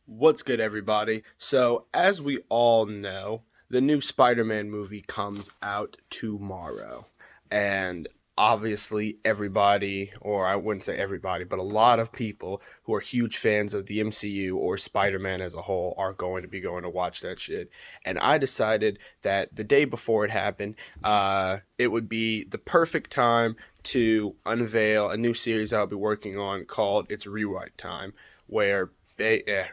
What's good, everybody? So, as we all know, the new Spider-Man movie comes out tomorrow. And obviously, everybody, or I wouldn't say everybody, but a lot of people who are huge fans of the MCU or Spider-Man as a whole are going to be going to watch that shit. And I decided that the day before it happened, it would be the perfect time to unveil a new series I'll be working on called It's Rewrite Time, where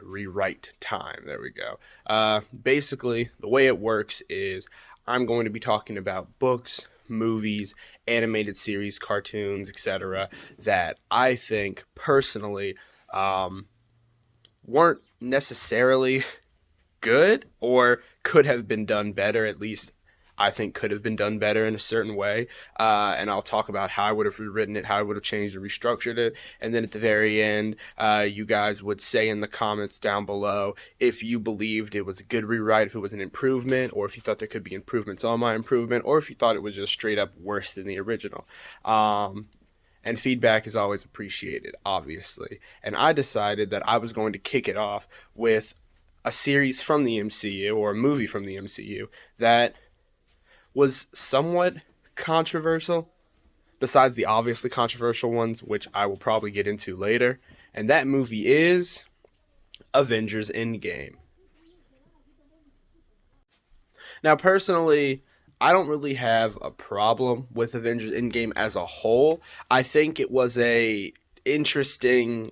rewrite time. There we go. Basically, the way it works is I'm going to be talking about books, movies, animated series, cartoons, etc. that I think personally um, weren't necessarily good or could have been done better. At least I think could have been done better in a certain way. And I'll talk about how I would have rewritten it, how I would have changed and restructured it. And then at the very end, you guys would say in the comments down below if you believed it was a good rewrite, if it was an improvement, or if you thought there could be improvements on my improvement, or if you thought it was just straight up worse than the original. And feedback is always appreciated, obviously. And I decided that I was going to kick it off with a series from the MCU or a movie from the MCU that was somewhat controversial, besides the obviously controversial ones, which I will probably get into later. And that movie is Avengers Endgame. Now, personally, I don't really have a problem with Avengers Endgame as a whole. I think it was a interesting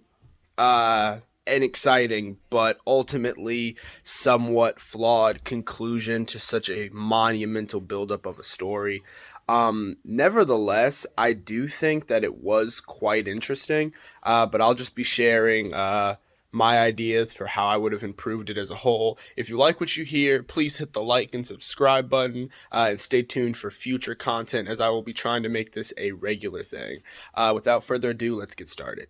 and exciting, but ultimately somewhat flawed conclusion to such a monumental buildup of a story. Nevertheless, I do think that it was quite interesting, but I'll just be sharing my ideas for how I would have improved it as a whole. If you like what you hear, please hit the like and subscribe button and stay tuned for future content as I will be trying to make this a regular thing. Without further ado, let's get started.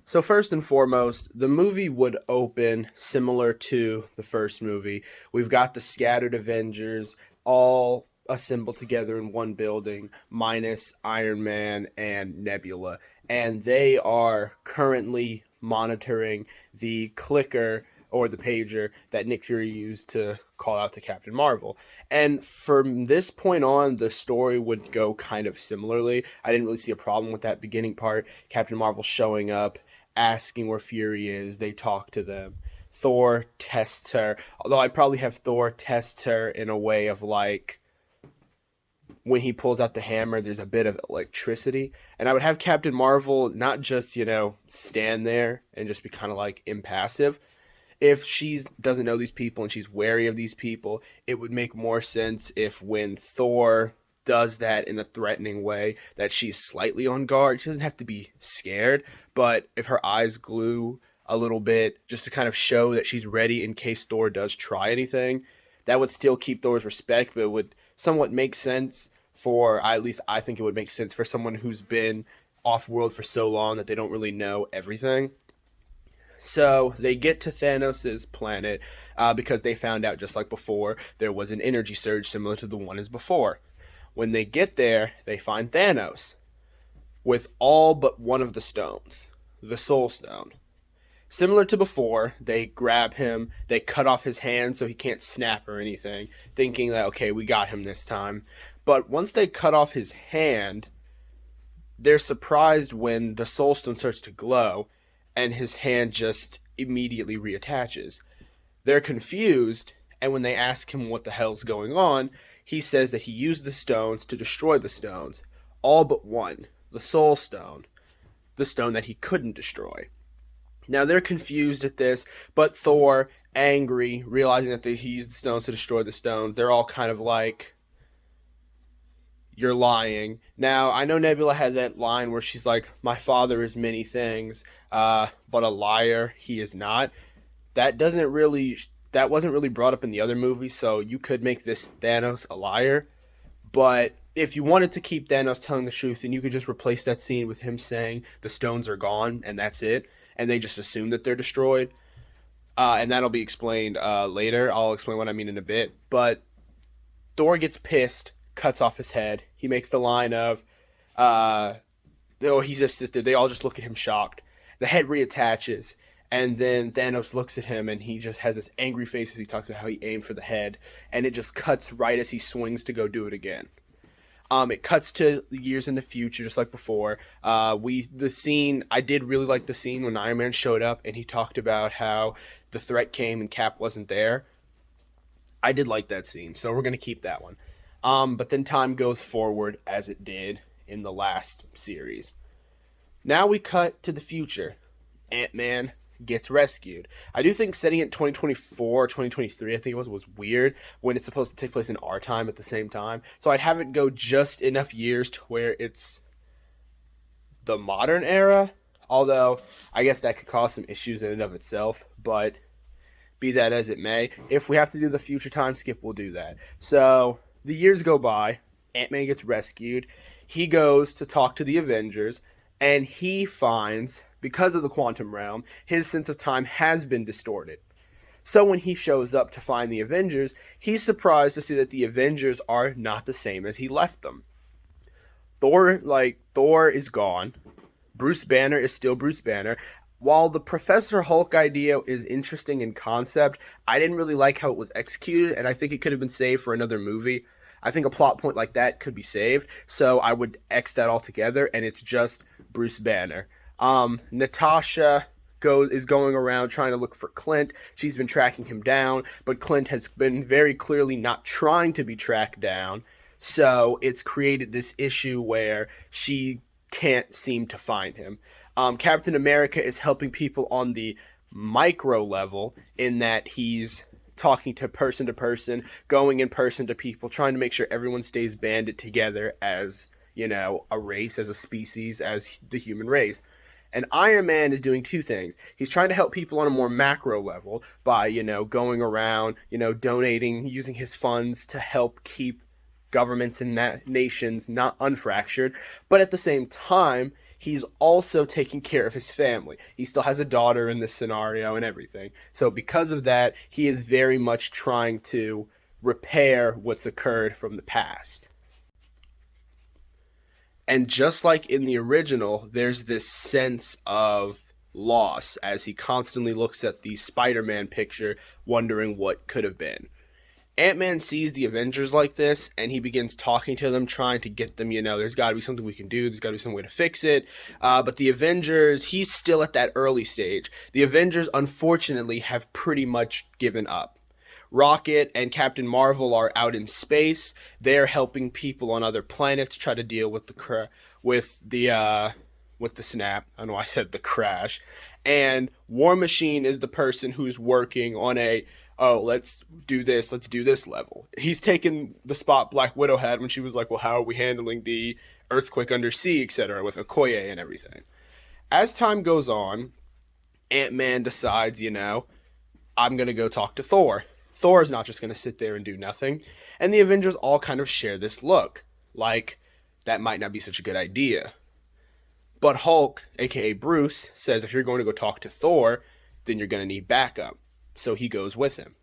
So first and foremost, the movie would open similar to the first movie. We've got the scattered Avengers all assembled together in one building, minus Iron Man and Nebula, and they are currently monitoring the clicker or the pager that Nick Fury used to call out to Captain Marvel. And from this point on, the story would go kind of similarly. I didn't really see a problem with that beginning part. Captain Marvel showing up, asking where Fury is. They talk to them. Thor tests her. Although I probably have Thor test her in a way of like when he pulls out the hammer, there's a bit of electricity. And I would have Captain Marvel not just, stand there and just be kind of like impassive. If she doesn't know these people and she's wary of these people, it would make more sense if when Thor does that in a threatening way that she's slightly on guard. She doesn't have to be scared, but if her eyes glue a little bit just to kind of show that she's ready in case Thor does try anything, that would still keep Thor's respect, but it would somewhat make sense for, at least I think it would make sense for someone who's been off world for so long that they don't really know everything. So they get to Thanos' planet because they found out, just like before, there was an energy surge similar to the one as before. When they get there, they find Thanos with all but one of the stones, the Soul Stone. Similar to before, they grab him, they cut off his hand so he can't snap or anything, thinking that, okay, we got him this time. But once they cut off his hand, they're surprised when the Soul Stone starts to glow and his hand just immediately reattaches. They're confused, and when they ask him what the hell's going on, he says that he used the stones to destroy the stones, all but one, the Soul Stone, the stone that he couldn't destroy. Now they're confused at this, but Thor, angry, realizing that he used the stones to destroy the stones, they're all kind of like, you're lying. Now, I know Nebula had that line where she's like, my father is many things, but a liar he is not. That doesn't really, that wasn't really brought up in the other movie, so you could make this Thanos a liar. But if you wanted to keep Thanos telling the truth, then you could just replace that scene with him saying the stones are gone and that's it, and they just assume that they're destroyed. And that'll be explained later. I'll explain what I mean in a bit. But Thor gets pissed, cuts off his head. He makes the line of, oh, he's a sister. They all just look at him shocked. The head reattaches, And then Thanos looks at him and he just has this angry face as he talks about how he aimed for the head, and it just cuts right as he swings to go do it again. It cuts to years in the future, just like before. The scene, I did really like the scene when Iron Man showed up and he talked about how the threat came and Cap wasn't there. I did like that scene, so we're gonna keep that one. But then time goes forward as it did in the last series. Now we cut to the future. Ant-Man gets rescued. I do think setting it 2024 or 2023, I think it was weird when it's supposed to take place in our time at the same time. So I'd have it go just enough years to where it's the modern era. Although I guess that could cause some issues in and of itself, but be that as it may, if we have to do the future time skip, we'll do that. So the years go by, Ant-Man gets rescued, he goes to talk to the Avengers, and he finds, because of the quantum realm, his sense of time has been distorted. So when he shows up to find the Avengers, he's surprised to see that the Avengers are not the same as he left them. Thor is gone. Bruce Banner is still Bruce Banner. While the Professor Hulk idea is interesting in concept, I didn't really like how it was executed, and I think it could have been saved for another movie. I think a plot point like that could be saved, so I would X that altogether, and it's just Bruce Banner. Natasha is going around trying to look for Clint. She's been tracking him down, but Clint has been very clearly not trying to be tracked down, so it's created this issue where she can't seem to find him. Captain America is helping people on the micro level in that he's talking to person, going in person to people, trying to make sure everyone stays banded together as, a race, as a species, as the human race. And Iron Man is doing two things. He's trying to help people on a more macro level by, going around, donating, using his funds to help keep governments and nations not unfractured. But at the same time, he's also taking care of his family. He still has a daughter in this scenario and everything. So because of that, he is very much trying to repair what's occurred from the past. And just like in the original, there's this sense of loss as he constantly looks at the Spider-Man picture, wondering what could have been. Ant-Man sees the Avengers like this, and he begins talking to them, trying to get them, there's got to be something we can do, there's got to be some way to fix it. But the Avengers, he's still at that early stage. The Avengers, unfortunately, have pretty much given up. Rocket and Captain Marvel are out in space. They're helping people on other planets try to deal with the snap. I don't know why I said the crash. And War Machine is the person who's working on let's do this level. He's taken the spot Black Widow had when she was like, well, how are we handling the earthquake under sea, etc., with Okoye and everything. As time goes on, Ant-Man decides, I'm going to go talk to Thor. Thor is not just going to sit there and do nothing. And the Avengers all kind of share this look, like, that might not be such a good idea. But Hulk, aka Bruce, says if you're going to go talk to Thor, then you're going to need backup. So he goes with him.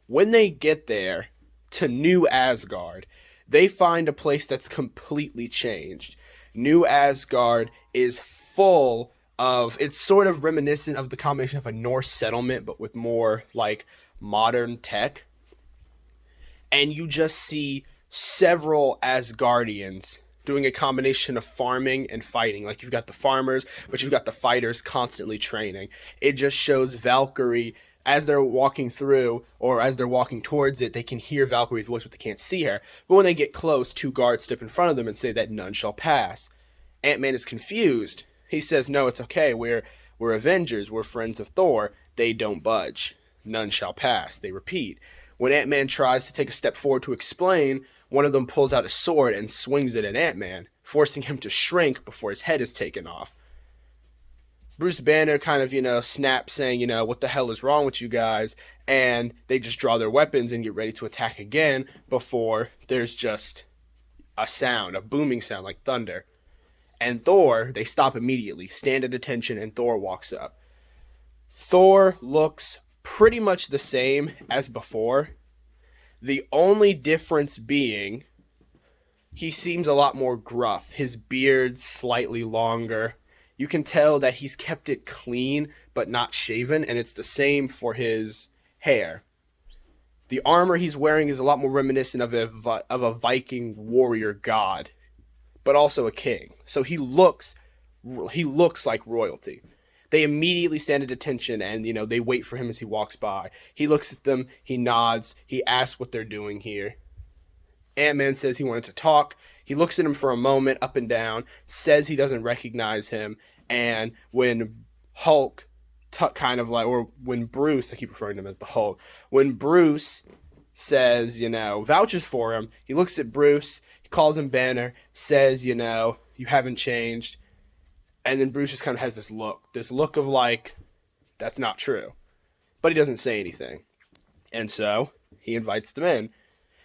When they get there to New Asgard, they find a place that's completely changed. New Asgard is full of, it's sort of reminiscent of the combination of a Norse settlement, but with more like modern tech. And you just see several Asgardians doing a combination of farming and fighting. Like, you've got the farmers, but you've got the fighters constantly training. It just shows Valkyrie as they're walking through, or as they're walking towards it, they can hear Valkyrie's voice, but they can't see her. But when they get close, two guards step in front of them and say that none shall pass. Ant-Man is confused. He says, no, it's okay. We're Avengers. We're friends of Thor. They don't budge. None shall pass. They repeat. When Ant-Man tries to take a step forward to explain, one of them pulls out a sword and swings it at Ant-Man, forcing him to shrink before his head is taken off. Bruce Banner kind of, snaps saying, what the hell is wrong with you guys? And they just draw their weapons and get ready to attack again before there's just a sound, a booming sound like thunder. And Thor, they stop immediately, stand at attention, and Thor walks up. Thor looks pretty much the same as before. The only difference being he seems a lot more gruff. His beard's slightly longer. You can tell that he's kept it clean but not shaven, and it's the same for his hair. The armor he's wearing is a lot more reminiscent of a Viking warrior god, but also a king. So he looks like royalty. They immediately stand at attention, and they wait for him as he walks by. He looks at them, he nods, he asks what they're doing here. Ant-Man says he wanted to talk. He looks at him for a moment, up and down, says he doesn't recognize him, and when Hulk, kind of like, or when Bruce, I keep referring to him as the Hulk, when Bruce says, vouches for him, he looks at Bruce, he calls him Banner, says, you haven't changed, and then Bruce just kind of has this look of like, that's not true. But he doesn't say anything. And so he invites them in.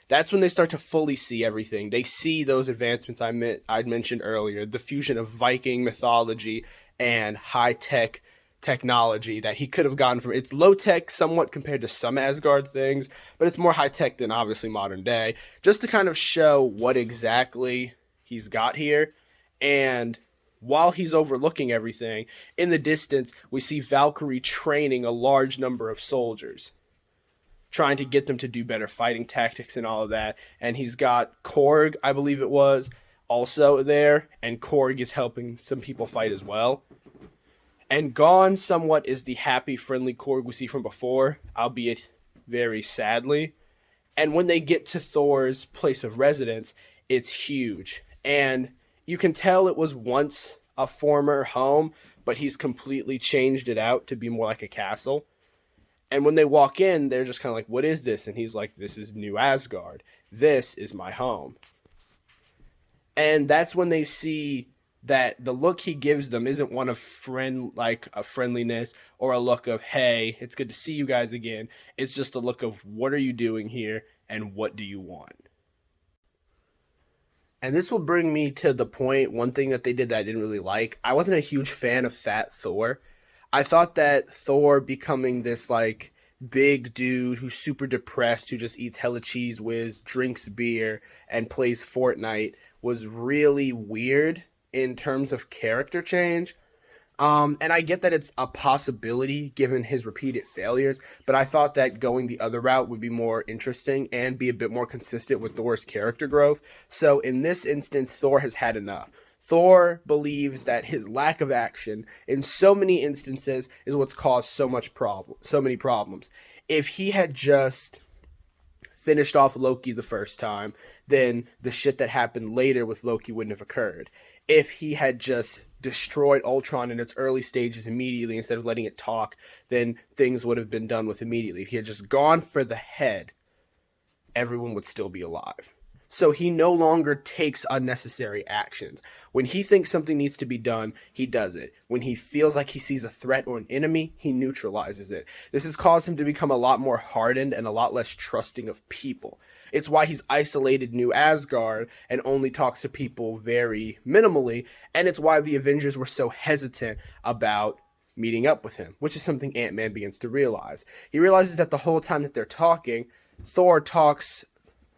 That's when they start to fully see everything. They see those advancements I'd mentioned earlier, the fusion of Viking mythology and high-tech technology that he could have gotten from. It's low-tech somewhat compared to some Asgard things, but it's more high-tech than obviously modern day, just to kind of show what exactly he's got here. And while he's overlooking everything, in the distance, we see Valkyrie training a large number of soldiers, trying to get them to do better fighting tactics and all of that. And he's got Korg, I believe it was, also there, and Korg is helping some people fight as well. And gone somewhat is the happy, friendly Korg we see from before, albeit very sadly. And when they get to Thor's place of residence, it's huge. And you can tell it was once a former home, but he's completely changed it out to be more like a castle. And when they walk in, they're just kind of like, what is this? And he's like, this is New Asgard. This is my home. And that's when they see that the look he gives them isn't one of a friendliness or a look of, hey, it's good to see you guys again. It's just a look of, what are you doing here and what do you want? And this will bring me to the point, one thing that they did that I didn't really like. I wasn't a huge fan of Fat Thor. I thought that Thor becoming this like big dude who's super depressed, who just eats hella cheese whiz, drinks beer, and plays Fortnite was really weird in terms of character change. And I get that it's a possibility given his repeated failures, but I thought that going the other route would be more interesting and be a bit more consistent with Thor's character growth. So in this instance, Thor has had enough. Thor believes that his lack of action in so many instances is what's caused so many problems. If he had just finished off Loki the first time, then the shit that happened later with Loki wouldn't have occurred. If he had just destroyed Ultron in its early stages immediately instead of letting it talk, then things would have been done with immediately. If he had just gone for the head, everyone would still be alive. So he no longer takes unnecessary actions. When he thinks something needs to be done, he does it. When he feels like he sees a threat or an enemy, he neutralizes it. This has caused him to become a lot more hardened and a lot less trusting of people. It's why he's isolated New Asgard and only talks to people very minimally, and it's why the Avengers were so hesitant about meeting up with him, which is something Ant-Man begins to realize. He realizes that the whole time that they're talking, Thor talks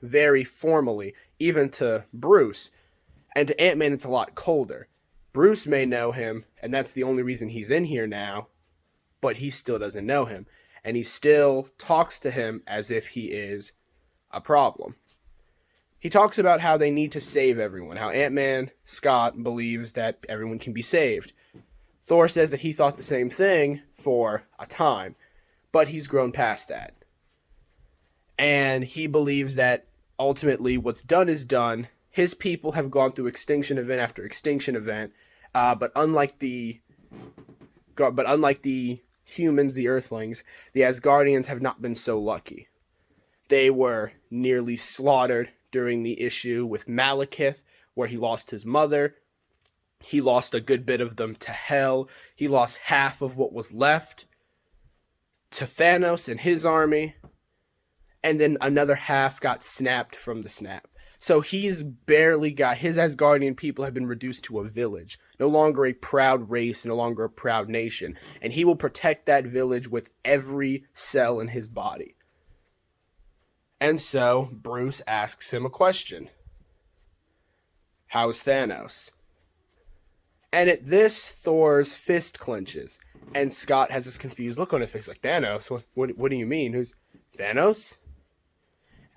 very formally, even to Bruce, and to Ant-Man it's a lot colder. Bruce may know him, and that's the only reason he's in here now, but he still doesn't know him, and he still talks to him as if he is a problem. He talks about how they need to save everyone, how Ant-Man, Scott, believes that everyone can be saved. Thor says that he thought the same thing for a time, but he's grown past that. And he believes that ultimately what's done is done. His people have gone through extinction event after extinction event, but unlike the humans, the Earthlings, the Asgardians have not been so lucky. They were nearly slaughtered during the issue with Malekith, where he lost his mother. He lost a good bit of them to Hell. He lost half of what was left to Thanos and his army. And then another half got snapped from the snap. So he's barely got, his Asgardian people have been reduced to a village. No longer a proud race, no longer a proud nation. And he will protect that village with every cell in his body. And so Bruce asks him a question. How's Thanos? And at this, Thor's fist clenches, and Scott has this confused look on his face, like, Thanos? What do you mean? Who's Thanos?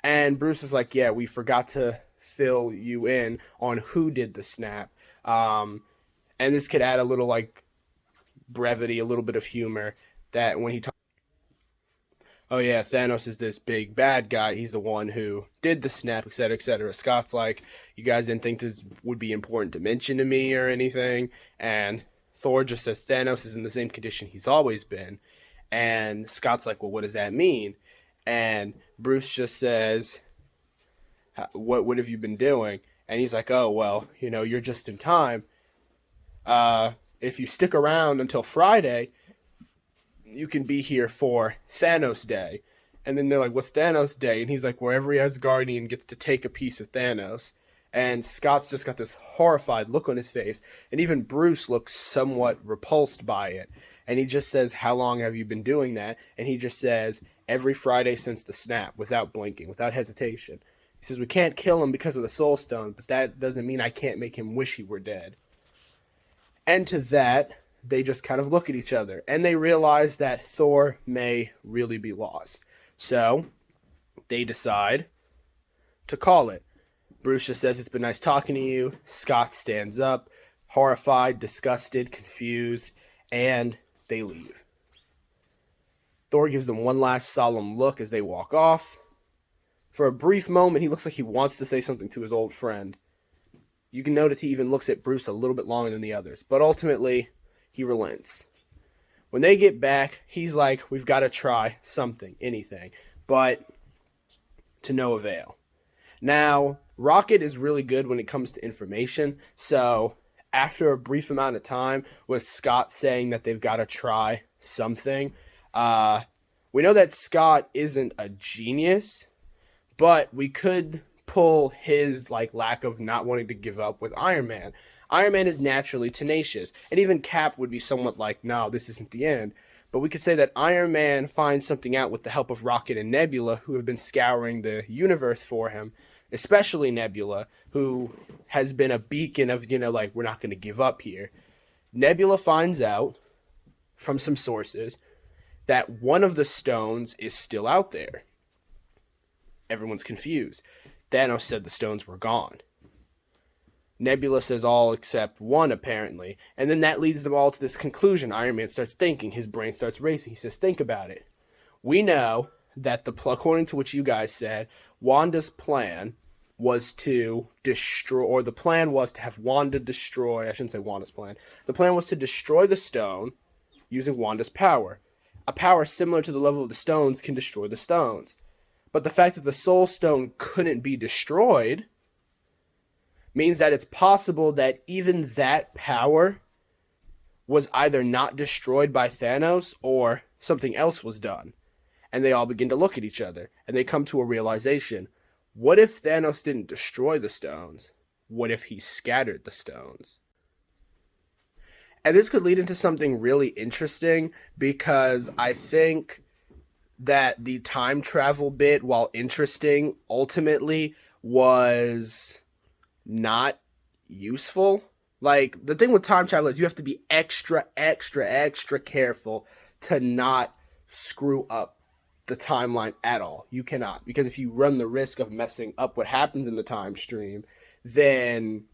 And Bruce is like, yeah, we forgot to fill you in on who did the snap. And this could add a little, like, brevity, a little bit of humor, that when he talks, oh yeah, Thanos is this big bad guy. He's the one who did the snap, etc., etc. Scott's like, you guys didn't think this would be important to mention to me or anything. And Thor just says Thanos is in the same condition he's always been. And Scott's like, well, what does that mean? And Bruce just says, what have you been doing? And he's like, oh, well, you're just in time. If you stick around until Friday, you can be here for Thanos Day. And then they're like, what's Thanos Day? And he's like, where every Asgardian gets to take a piece of Thanos. And Scott's just got this horrified look on his face. And even Bruce looks somewhat repulsed by it. And he just says, how long have you been doing that? And he just says, every Friday since the snap, without blinking, without hesitation. He says, we can't kill him because of the Soul Stone, but that doesn't mean I can't make him wish he were dead. And to that, they just kind of look at each other, and they realize that Thor may really be lost. So, they decide to call it. Bruce just says, it's been nice talking to you. Scott stands up, horrified, disgusted, confused, and they leave. Thor gives them one last solemn look as they walk off. For a brief moment, he looks like he wants to say something to his old friend. You can notice he even looks at Bruce a little bit longer than the others, but ultimately, he relents. When they get back, he's like, we've got to try something, anything, but to no avail. Now, Rocket is really good when it comes to information, so after a brief amount of time with Scott saying that they've got to try something, we know that Scott isn't a genius, but we could pull his lack of not wanting to give up with Iron Man. Iron Man is naturally tenacious, and even Cap would be somewhat like, no, this isn't the end. But we could say that Iron Man finds something out with the help of Rocket and Nebula, who have been scouring the universe for him, especially Nebula, who has been a beacon of, we're not going to give up here. Nebula finds out from some sources that one of the stones is still out there. Everyone's confused. Thanos said the stones were gone. Nebula says all except one, apparently. And then that leads them all to this conclusion. Iron Man starts thinking. His brain starts racing. He says, think about it. We know that, according to what you guys said, Wanda's plan was to destroy, or the plan was to have Wanda destroy, I shouldn't say Wanda's plan. The plan was to destroy the stone using Wanda's power. A power similar to the level of the stones can destroy the stones. But the fact that the Soul Stone couldn't be destroyed means that it's possible that even that power was either not destroyed by Thanos or something else was done. And they all begin to look at each other, and they come to a realization. What if Thanos didn't destroy the stones? What if he scattered the stones? And this could lead into something really interesting, because I think that the time travel bit, while interesting, ultimately was not useful. The thing with time travel is you have to be extra careful to not screw up the timeline at all. You cannot, because if you run the risk of messing up what happens in the time stream, then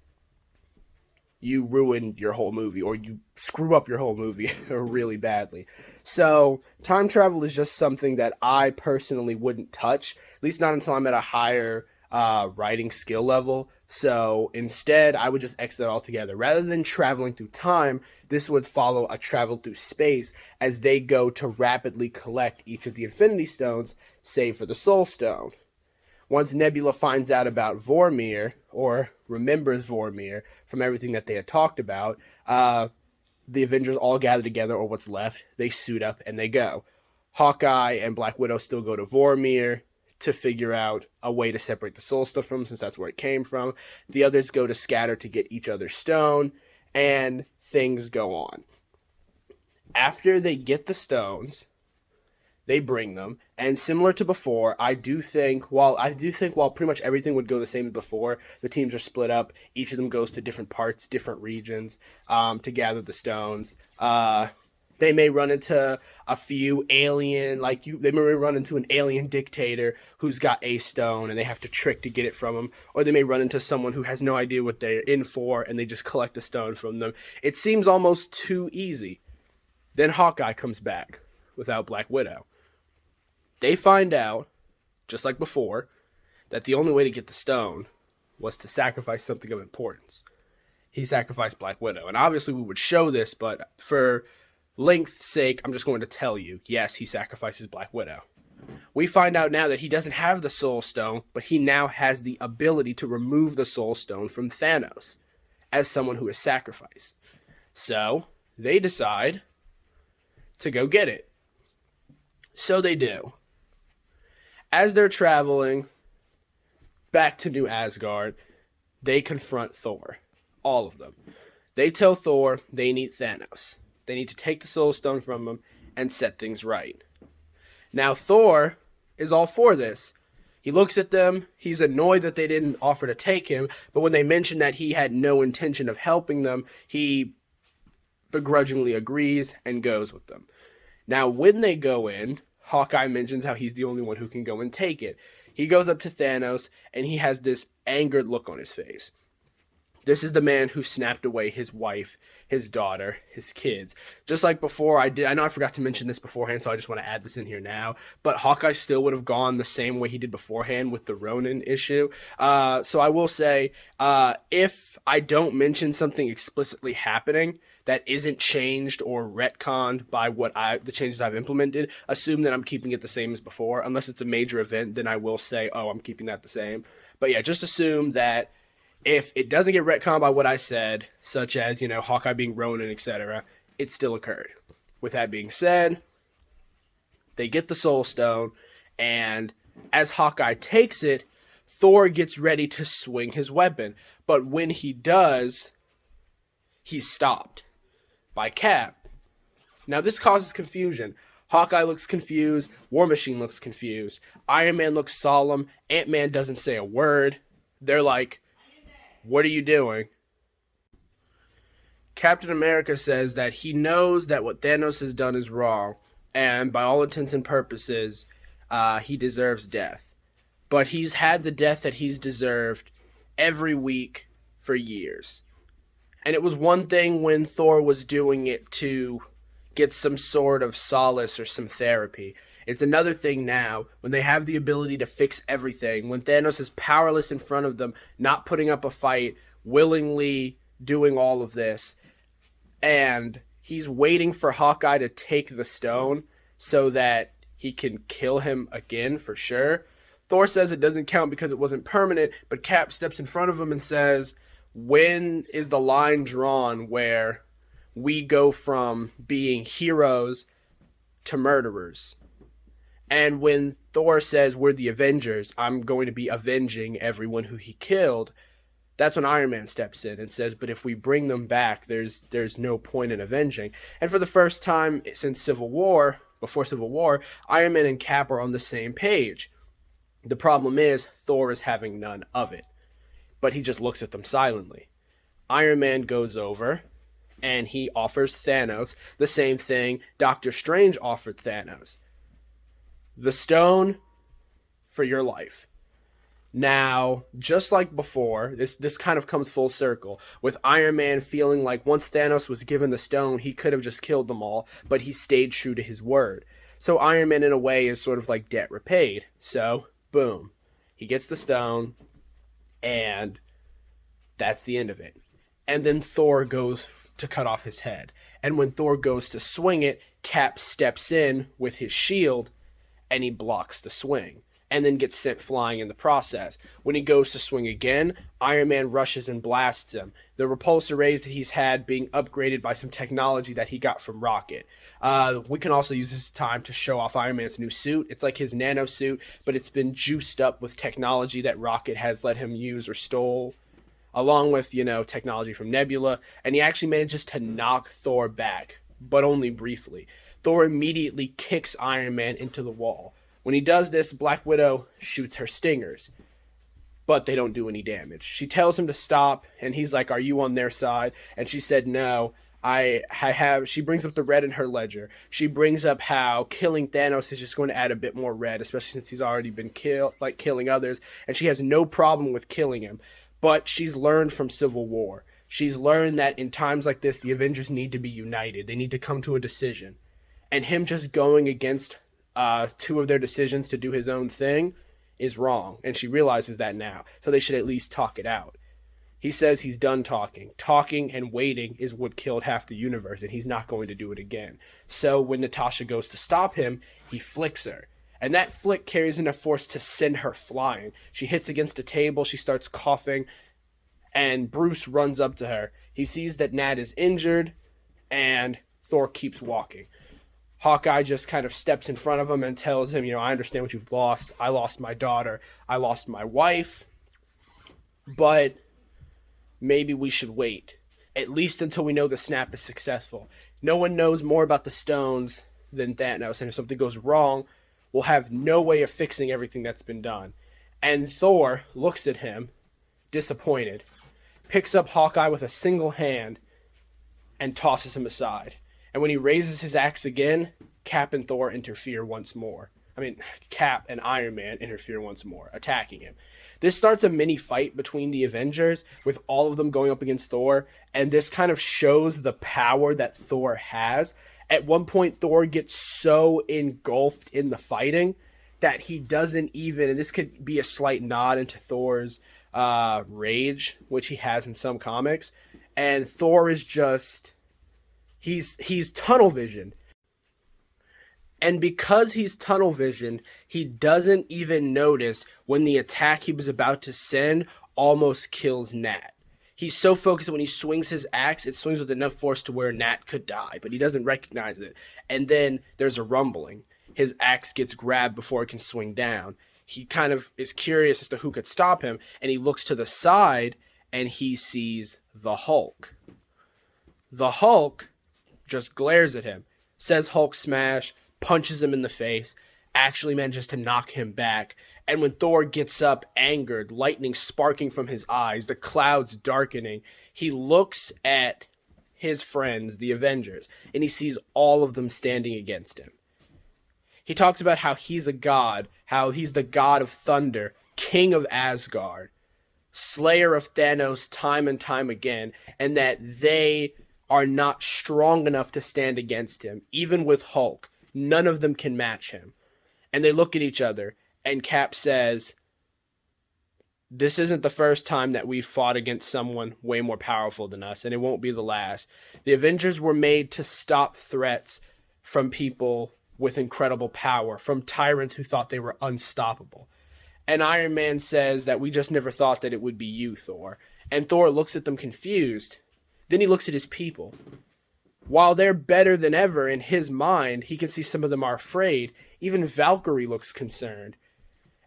you ruin your whole movie, or you screw up your whole movie really badly. So time travel is just something that I personally wouldn't touch, at least not until I'm at a higher writing skill level. So instead, I would just exit altogether. Rather than traveling through time, this would follow a travel through space as they go to rapidly collect each of the Infinity Stones, save for the Soul Stone. Once Nebula finds out about Vormir, or remembers Vormir from everything that they had talked about, the Avengers all gather together, or what's left. They suit up and they go. Hawkeye and Black Widow still go to Vormir to figure out a way to separate the Soul Stone from, since that's where it came from. The others go to Scatter to get each other's stone, and things go on. After they get the stones, They bring them, and similar to before, I do think while pretty much everything would go the same as before, the teams are split up. Each of them goes to different parts, different regions, to gather the stones. They may run into a few alien, like you. They may run into an alien dictator who's got a stone, and they have to trick to get it from him. Or they may run into someone who has no idea what they're in for, and they just collect the stone from them. It seems almost too easy. Then Hawkeye comes back without Black Widow. They find out, just like before, that the only way to get the stone was to sacrifice something of importance. He sacrificed Black Widow. And obviously we would show this, but for length's sake, I'm just going to tell you, yes, he sacrifices Black Widow. We find out now that he doesn't have the Soul Stone, but he now has the ability to remove the Soul Stone from Thanos as someone who is sacrificed. So they decide to go get it. So they do. As they're traveling back to New Asgard, they confront Thor. All of them. They tell Thor they need Thanos. They need to take the Soul Stone from him and set things right. Now Thor is all for this. He looks at them. He's annoyed that they didn't offer to take him. But when they mention that he had no intention of helping them, he begrudgingly agrees and goes with them. Now when they go in, Hawkeye mentions how he's the only one who can go and take it. He goes up to Thanos, and he has this angered look on his face. This is the man who snapped away his wife, his daughter, his kids. Just like before, I know I forgot to mention this beforehand, so I just want to add this in here now. But Hawkeye still would have gone the same way he did beforehand with the Ronin issue. So I will say, if I don't mention something explicitly happening that isn't changed or retconned by the changes I've implemented, assume that I'm keeping it the same as before. Unless it's a major event, then I will say, oh, I'm keeping that the same. But yeah, just assume that if it doesn't get retconned by what I said, such as, Hawkeye being Ronin, etc., it still occurred. With that being said, they get the Soul Stone, and as Hawkeye takes it, Thor gets ready to swing his weapon. But when he does, he's stopped by Cap. Now this causes confusion. Hawkeye looks confused. War Machine looks confused. Iron Man looks solemn. Ant-Man doesn't say a word. They're like, what are you doing? Captain America says that he knows that what Thanos has done is wrong, and by all intents and purposes, he deserves death. But he's had the death that he's deserved every week for years. And it was one thing when Thor was doing it to get some sort of solace or some therapy. It's another thing now when they have the ability to fix everything, when Thanos is powerless in front of them, not putting up a fight, willingly doing all of this, and he's waiting for Hawkeye to take the stone so that he can kill him again for sure. Thor says it doesn't count because it wasn't permanent, but Cap steps in front of him and says, when is the line drawn where we go from being heroes to murderers? And when Thor says, we're the Avengers, I'm going to be avenging everyone who he killed, that's when Iron Man steps in and says, but if we bring them back, there's no point in avenging. And for the first time since before Civil War, Iron Man and Cap are on the same page. The problem is, Thor is having none of it. But he just looks at them silently. Iron Man goes over, and he offers Thanos the same thing Doctor Strange offered Thanos. The stone for your life. Now, just like before, this kind of comes full circle, with Iron Man feeling like once Thanos was given the stone, he could have just killed them all, but he stayed true to his word. So Iron Man, in a way, is sort of like debt repaid. So, boom. He gets the stone, and that's the end of it. And then Thor goes to cut off his head. And when Thor goes to swing it, Cap steps in with his shield, and he blocks the swing, and then gets sent flying in the process. When he goes to swing again, Iron Man rushes and blasts him. The repulsor rays that he's had being upgraded by some technology that he got from Rocket. We can also use this time to show off Iron Man's new suit. It's like his nano suit, but it's been juiced up with technology that Rocket has let him use or stole, along with, technology from Nebula, and he actually manages to knock Thor back, but only briefly. Thor immediately kicks Iron Man into the wall. When he does this, Black Widow shoots her stingers, but they don't do any damage. She tells him to stop, and he's like, "Are you on their side?" And she said, "No. I have." She brings up the red in her ledger. She brings up how killing Thanos is just going to add a bit more red, especially since he's already been killing others, and she has no problem with killing him. But she's learned from Civil War. She's learned that in times like this, the Avengers need to be united. They need to come to a decision. And him just going against two of their decisions to do his own thing is wrong, and she realizes that now. So they should at least talk it out. He says he's done talking. Talking and waiting is what killed half the universe, and he's not going to do it again. So when Natasha goes to stop him, he flicks her. And that flick carries enough force to send her flying. She hits against a table, she starts coughing, and Bruce runs up to her. He sees that Nat is injured, and Thor keeps walking. Hawkeye just kind of steps in front of him and tells him, I understand what you've lost. I lost my daughter. I lost my wife. But maybe we should wait, at least until we know the snap is successful. No one knows more about the stones than Thanos, and if something goes wrong, we'll have no way of fixing everything that's been done. And Thor looks at him, disappointed, picks up Hawkeye with a single hand, and tosses him aside. And when he raises his axe again, Cap and Thor interfere once more. Cap and Iron Man interfere once more, attacking him. This starts a mini fight between the Avengers, with all of them going up against Thor, and this kind of shows the power that Thor has. At one point, Thor gets so engulfed in the fighting that he doesn't even, and this could be a slight nod into Thor's rage, which he has in some comics, and Thor is just, he's tunnel visioned. And because he's tunnel visioned, he doesn't even notice when the attack he was about to send almost kills Nat. He's so focused that when he swings his axe, it swings with enough force to where Nat could die, but he doesn't recognize it. And then there's a rumbling. His axe gets grabbed before it can swing down. He kind of is curious as to who could stop him, and he looks to the side, and he sees the Hulk. The Hulk just glares at him, says Hulk smash, punches him in the face, actually manages to knock him back. And when Thor gets up, angered, lightning sparking from his eyes, the clouds darkening, he looks at his friends, the Avengers, and he sees all of them standing against him. He talks about how he's a god, how he's the god of thunder, king of Asgard, slayer of Thanos time and time again, and that they are not strong enough to stand against him. Even with Hulk, none of them can match him. And they look at each other, and Cap says, "This isn't the first time that we've fought against someone way more powerful than us, and it won't be the last. The Avengers were made to stop threats from people with incredible power, from tyrants who thought they were unstoppable." And Iron Man says that we just never thought that it would be you, Thor. And Thor looks at them confused. Then he looks at his people. While they're better than ever in his mind, he can see some of them are afraid. Even Valkyrie looks concerned.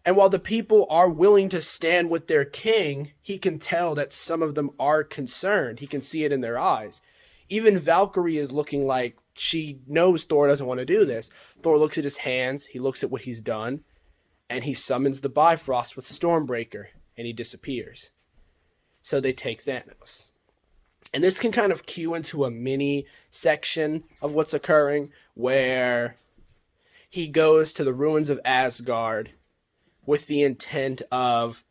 And while the people are willing to stand with their king, he can tell that some of them are concerned. He can see it in their eyes. Even Valkyrie is looking like she knows Thor doesn't want to do this. Thor looks at his hands, he looks at what he's done, and he summons the Bifrost with Stormbreaker, and he disappears. So they take Thanos. And this can kind of cue into a mini section of what's occurring, where he goes to the ruins of Asgard with the intent of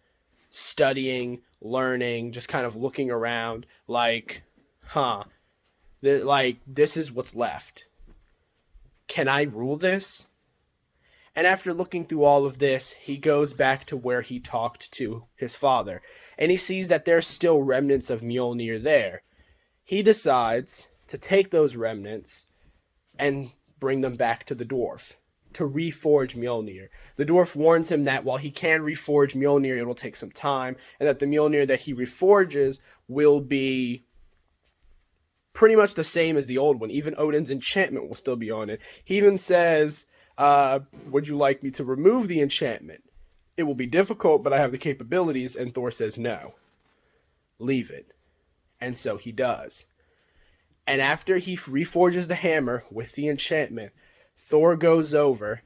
studying, learning, just kind of looking around like, this is what's left. Can I rule this? And after looking through all of this, he goes back to where he talked to his father, and he sees that there's still remnants of Mjolnir there. He decides to take those remnants and bring them back to the dwarf to reforge Mjolnir. The dwarf warns him that while he can reforge Mjolnir, it will take some time, and that the Mjolnir that he reforges will be pretty much the same as the old one. Even Odin's enchantment will still be on it. He even says, would you like me to remove the enchantment? It will be difficult, but I have the capabilities. And Thor says, no, leave it. And so he does. And after he reforges the hammer with the enchantment, Thor goes over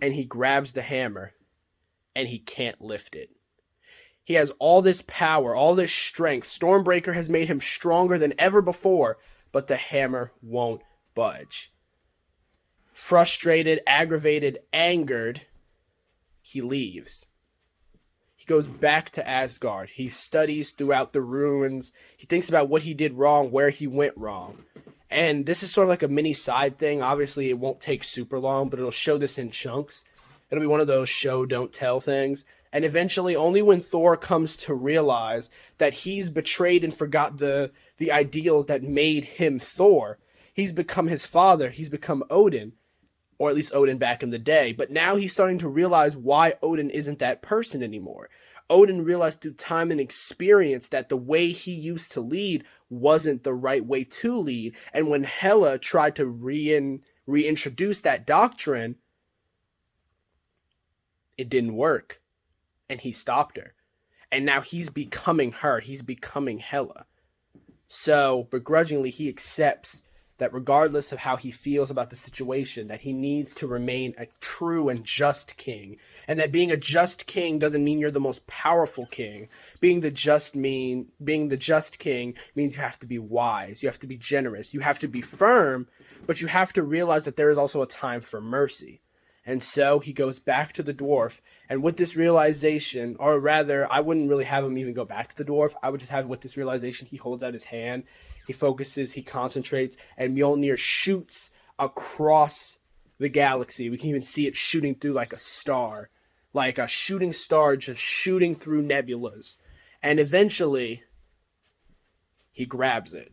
and he grabs the hammer and he can't lift it. He has all this power, all this strength. Stormbreaker has made him stronger than ever before, but the hammer won't budge. Frustrated, aggravated, angered, he leaves. He goes back to Asgard. He studies throughout the ruins. He thinks about what he did wrong, where he went wrong. And this is sort of like a mini side thing. Obviously, it won't take super long, but it'll show this in chunks. It'll be one of those show, don't tell things. And eventually, only when Thor comes to realize that he's betrayed and forgot the ideals that made him Thor, he's become his father. He's become Odin, or at least Odin back in the day. But now he's starting to realize why Odin isn't that person anymore. Odin realized through time and experience that the way he used to lead wasn't the right way to lead. And when Hela tried to reintroduce that doctrine, it didn't work. And he stopped her. And now he's becoming her. He's becoming Hela. So, begrudgingly, he accepts that regardless of how he feels about the situation, that he needs to remain a true and just king. And that being a just king doesn't mean you're the most powerful king. Being the just king means you have to be wise, you have to be generous, you have to be firm, but you have to realize that there is also a time for mercy. And so he goes back to the dwarf, and with this realization, or rather, I wouldn't really have him even go back to the dwarf, I would just have with this realization, he holds out his hand, he focuses, he concentrates, and Mjolnir shoots across the galaxy. We can even see it shooting through like a star, like a shooting star just shooting through nebulas. And eventually, he grabs it.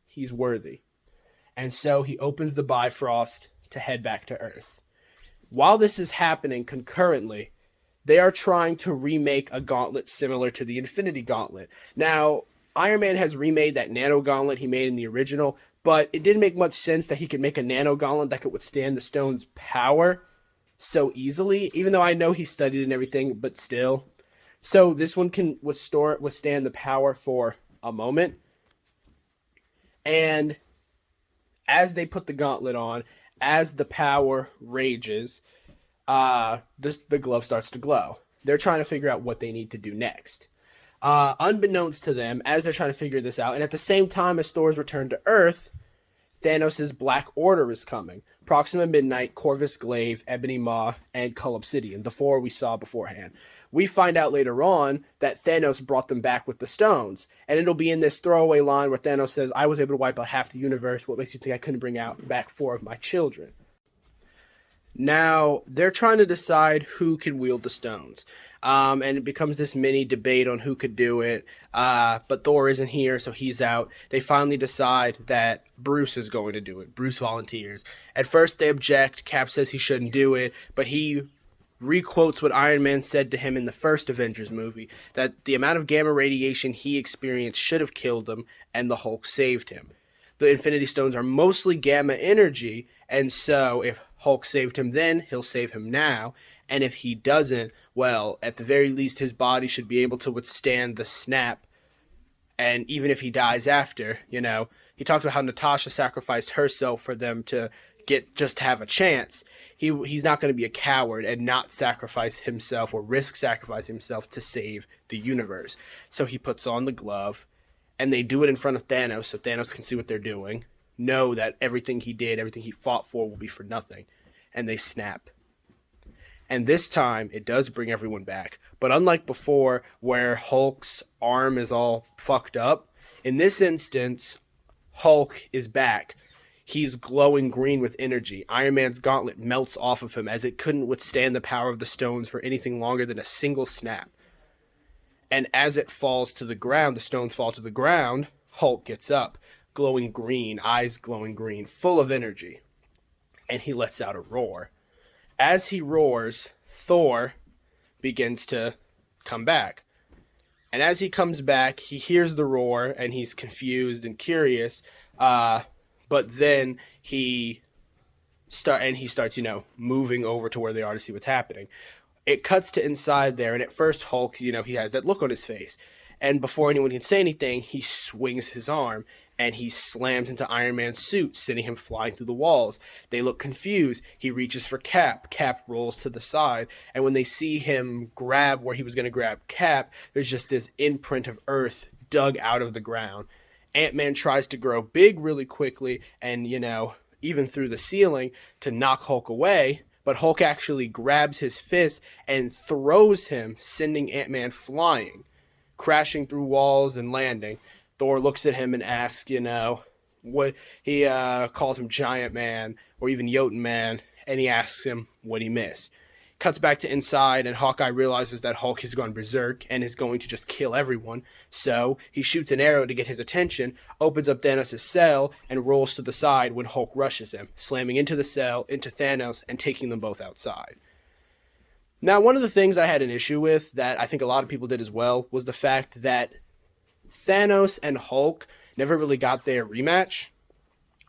He's worthy. And so he opens the Bifrost to head back to Earth. While this is happening concurrently, they are trying to remake a gauntlet similar to the Infinity Gauntlet. Now, Iron Man has remade that nano gauntlet he made in the original, but it didn't make much sense that he could make a nano gauntlet that could withstand the stone's power so easily, even though I know he studied and everything, but still. So this one can withstand the power for a moment. And as they put the gauntlet on, as the power rages, the glove starts to glow. They're trying to figure out what they need to do next. Unbeknownst to them, as they're trying to figure this out, and at the same time as Thor's return to Earth, Thanos' Black Order is coming. Proxima Midnight, Corvus Glaive, Ebony Maw, and Cull Obsidian, the four we saw beforehand. We find out later on that Thanos brought them back with the stones, and it'll be in this throwaway line where Thanos says, I was able to wipe out half the universe, what makes you think I couldn't bring back four of my children? Now, they're trying to decide who can wield the stones. And it becomes this mini debate on who could do it. But Thor isn't here, so he's out. They finally decide that Bruce is going to do it. Bruce volunteers. At first, they object. Cap says he shouldn't do it, but he requotes what Iron Man said to him in the first Avengers movie, that the amount of gamma radiation he experienced should have killed him, and the Hulk saved him. The Infinity Stones are mostly gamma energy, and so if Hulk saved him then, he'll save him now. And if he doesn't, well, at the very least, his body should be able to withstand the snap. And even if he dies after, he talks about how Natasha sacrificed herself for them to just have a chance. He's not going to be a coward and not sacrifice himself or risk sacrificing himself to save the universe. So he puts on the glove, and they do it in front of Thanos so Thanos can see what they're doing, know that everything he did, everything he fought for will be for nothing, and they snap. And this time, it does bring everyone back. But unlike before, where Hulk's arm is all fucked up, in this instance, Hulk is back. He's glowing green with energy. Iron Man's gauntlet melts off of him as it couldn't withstand the power of the stones for anything longer than a single snap. And as it falls to the ground, the stones fall to the ground, Hulk gets up, glowing green, eyes glowing green, full of energy. And he lets out a roar. As he roars, Thor begins to come back. And as he comes back, he hears the roar, and he's confused and curious. But then he starts, moving over to where they are to see what's happening. It cuts to inside there, and at first Hulk, he has that look on his face. And before anyone can say anything, he swings his arm, and he slams into Iron Man's suit, sending him flying through the walls. They look confused. He reaches for Cap. Cap rolls to the side, and when they see him grab where he was going to grab Cap, there's just this imprint of Earth dug out of the ground. Ant-Man tries to grow big really quickly and, even through the ceiling to knock Hulk away, but Hulk actually grabs his fist and throws him, sending Ant-Man flying, crashing through walls and landing. Thor looks at him and asks, what he calls him Giant Man or even Jotun Man, and he asks him what he missed. Cuts back to inside, and Hawkeye realizes that Hulk has gone berserk and is going to just kill everyone. So he shoots an arrow to get his attention, opens up Thanos' cell, and rolls to the side when Hulk rushes him, slamming into the cell, into Thanos, and taking them both outside. Now, one of the things I had an issue with, that I think a lot of people did as well, was the fact that Thanos and Hulk never really got their rematch.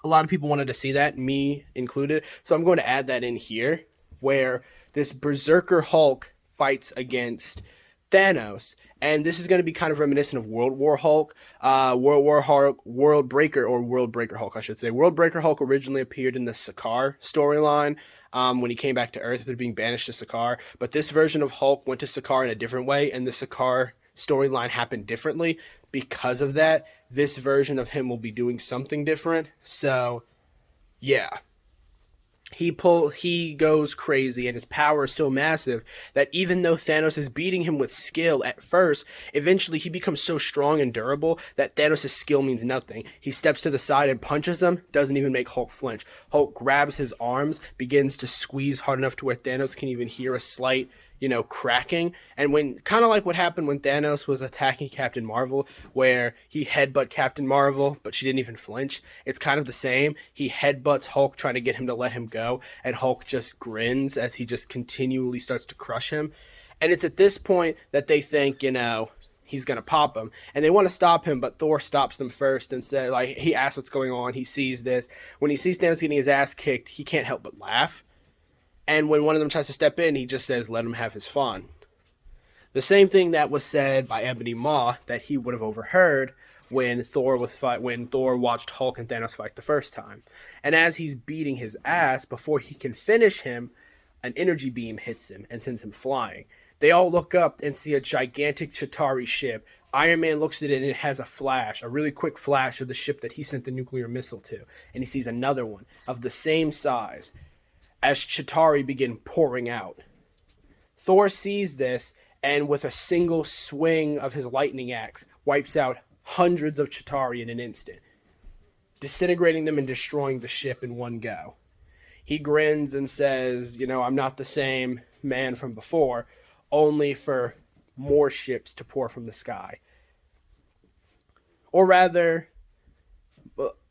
A lot of people wanted to see that, me included. So I'm going to add that in here, where this Berserker Hulk fights against Thanos. And this is going to be kind of reminiscent of World War Hulk. World Breaker Hulk, I should say. World Breaker Hulk originally appeared in the Sakaar storyline when he came back to Earth after being banished to Sakaar. But this version of Hulk went to Sakaar in a different way, and the Sakaar storyline happened differently. Because of that, this version of him will be doing something different. So, yeah. He goes crazy, and his power is so massive that even though Thanos is beating him with skill at first, eventually he becomes so strong and durable that Thanos' skill means nothing. He steps to the side and punches him, doesn't even make Hulk flinch. Hulk grabs his arms, begins to squeeze hard enough to where Thanos can even hear a slight cracking. And when, kind of like what happened when Thanos was attacking Captain Marvel, where he headbutt Captain Marvel, but she didn't even flinch. It's kind of the same. He headbutts Hulk, trying to get him to let him go, and Hulk just grins as he just continually starts to crush him. And it's at this point that they think, he's going to pop him. And they want to stop him, but Thor stops them first and said, he asks what's going on. He sees this. When he sees Thanos getting his ass kicked, he can't help but laugh. And when one of them tries to step in, he just says, let him have his fun. The same thing that was said by Ebony Maw that he would have overheard when Thor watched Hulk and Thanos fight the first time. And as he's beating his ass, before he can finish him, an energy beam hits him and sends him flying. They all look up and see a gigantic Chitauri ship. Iron Man looks at it and it has a really quick flash of the ship that he sent the nuclear missile to. And he sees another one of the same size as Chitauri begin pouring out. Thor sees this, and with a single swing of his lightning axe, wipes out hundreds of Chitauri in an instant, disintegrating them and destroying the ship in one go. He grins and says, I'm not the same man from before, only for more ships to pour from the sky. Or rather,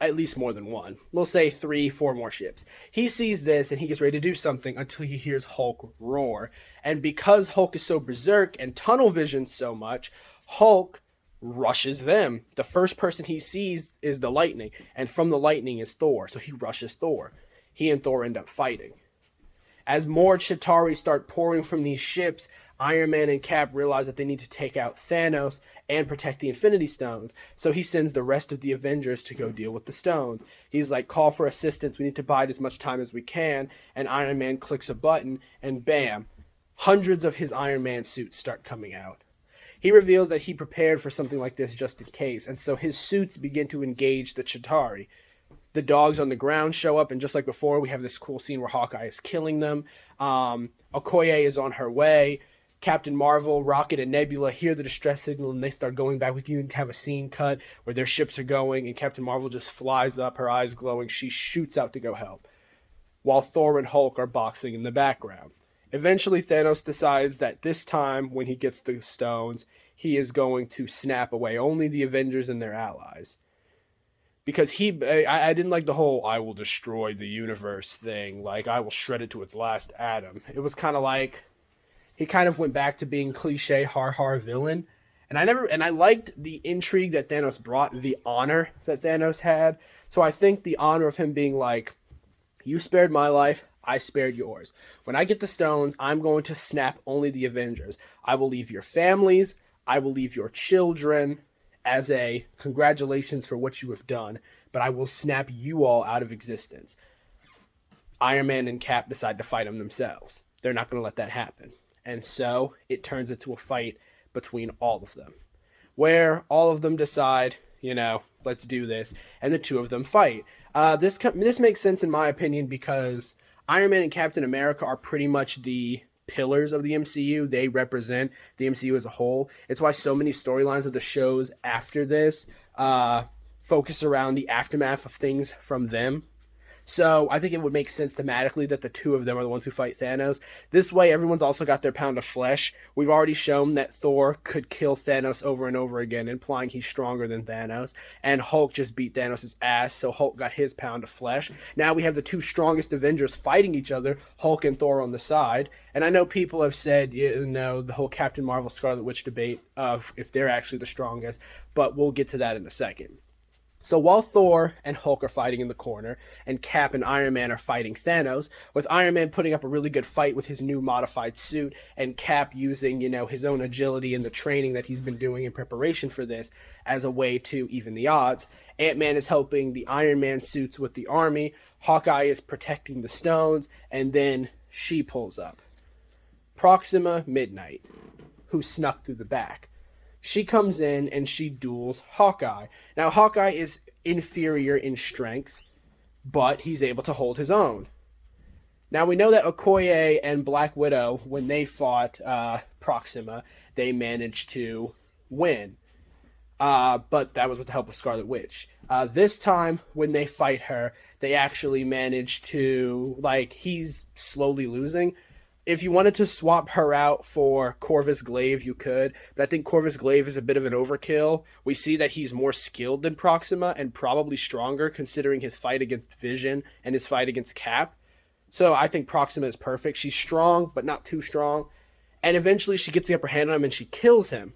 at least more than one. We'll say 3-4 more ships. He sees this and he gets ready to do something until he hears Hulk roar. And because Hulk is so berserk and tunnel vision so much, Hulk rushes them. The first person he sees is the lightning, and from the lightning is Thor. So he rushes Thor. He and Thor end up fighting. As more Chitauri start pouring from these ships, Iron Man and Cap realize that they need to take out Thanos and protect the Infinity Stones. So he sends the rest of the Avengers to go deal with the stones. He's like, call for assistance. We need to bide as much time as we can. And Iron Man clicks a button, and bam, hundreds of his Iron Man suits start coming out. He reveals that he prepared for something like this just in case. And so his suits begin to engage the Chitauri. The dogs on the ground show up, and just like before, we have this cool scene where Hawkeye is killing them. Okoye is on her way. Captain Marvel, Rocket, and Nebula hear the distress signal, and they start going back. We can even have a scene cut where their ships are going, and Captain Marvel just flies up, her eyes glowing. She shoots out to go help, while Thor and Hulk are boxing in the background. Eventually, Thanos decides that this time, when he gets the stones, he is going to snap away only the Avengers and their allies. Because I didn't like the whole "I will destroy the universe" thing. Like, I will shred it to its last atom. It was kind of like he kind of went back to being cliche har villain. And I liked the intrigue that Thanos brought, the honor that Thanos had. So I think the honor of him being like, you spared my life, I spared yours. When I get the stones, I'm going to snap only the Avengers. I will leave your families, I will leave your children, as a congratulations for what you have done, but I will snap you all out of existence. Iron Man and Cap decide to fight him themselves. They're not going to let that happen. And so it turns into a fight between all of them, where all of them decide, let's do this, and the two of them fight. This makes sense in my opinion because Iron Man and Captain America are pretty much the pillars of the MCU. They represent the MCU as a whole. It's why so many storylines of the shows after this focus around the aftermath of things from them. So I think it would make sense thematically that the two of them are the ones who fight Thanos. This way, everyone's also got their pound of flesh. We've already shown that Thor could kill Thanos over and over again, implying he's stronger than Thanos. And Hulk just beat Thanos' ass, so Hulk got his pound of flesh. Now we have the two strongest Avengers fighting each other, Hulk and Thor on the side. And I know people have said, the whole Captain Marvel Scarlet Witch debate of if they're actually the strongest, but we'll get to that in a second. So while Thor and Hulk are fighting in the corner, and Cap and Iron Man are fighting Thanos, with Iron Man putting up a really good fight with his new modified suit, and Cap using, his own agility and the training that he's been doing in preparation for this as a way to even the odds, Ant-Man is helping the Iron Man suits with the army, Hawkeye is protecting the stones, and then she pulls up. Proxima Midnight, who snuck through the back. She comes in and she duels Hawkeye. Now, Hawkeye is inferior in strength, but he's able to hold his own. Now, we know that Okoye and Black Widow, when they fought Proxima, they managed to win. But that was with the help of Scarlet Witch. This time, when they fight her, they actually managed to, he's slowly losing. If you wanted to swap her out for Corvus Glaive, you could, but I think Corvus Glaive is a bit of an overkill. We see that he's more skilled than Proxima and probably stronger considering his fight against Vision and his fight against Cap. So I think Proxima is perfect. She's strong, but not too strong. And eventually she gets the upper hand on him and she kills him.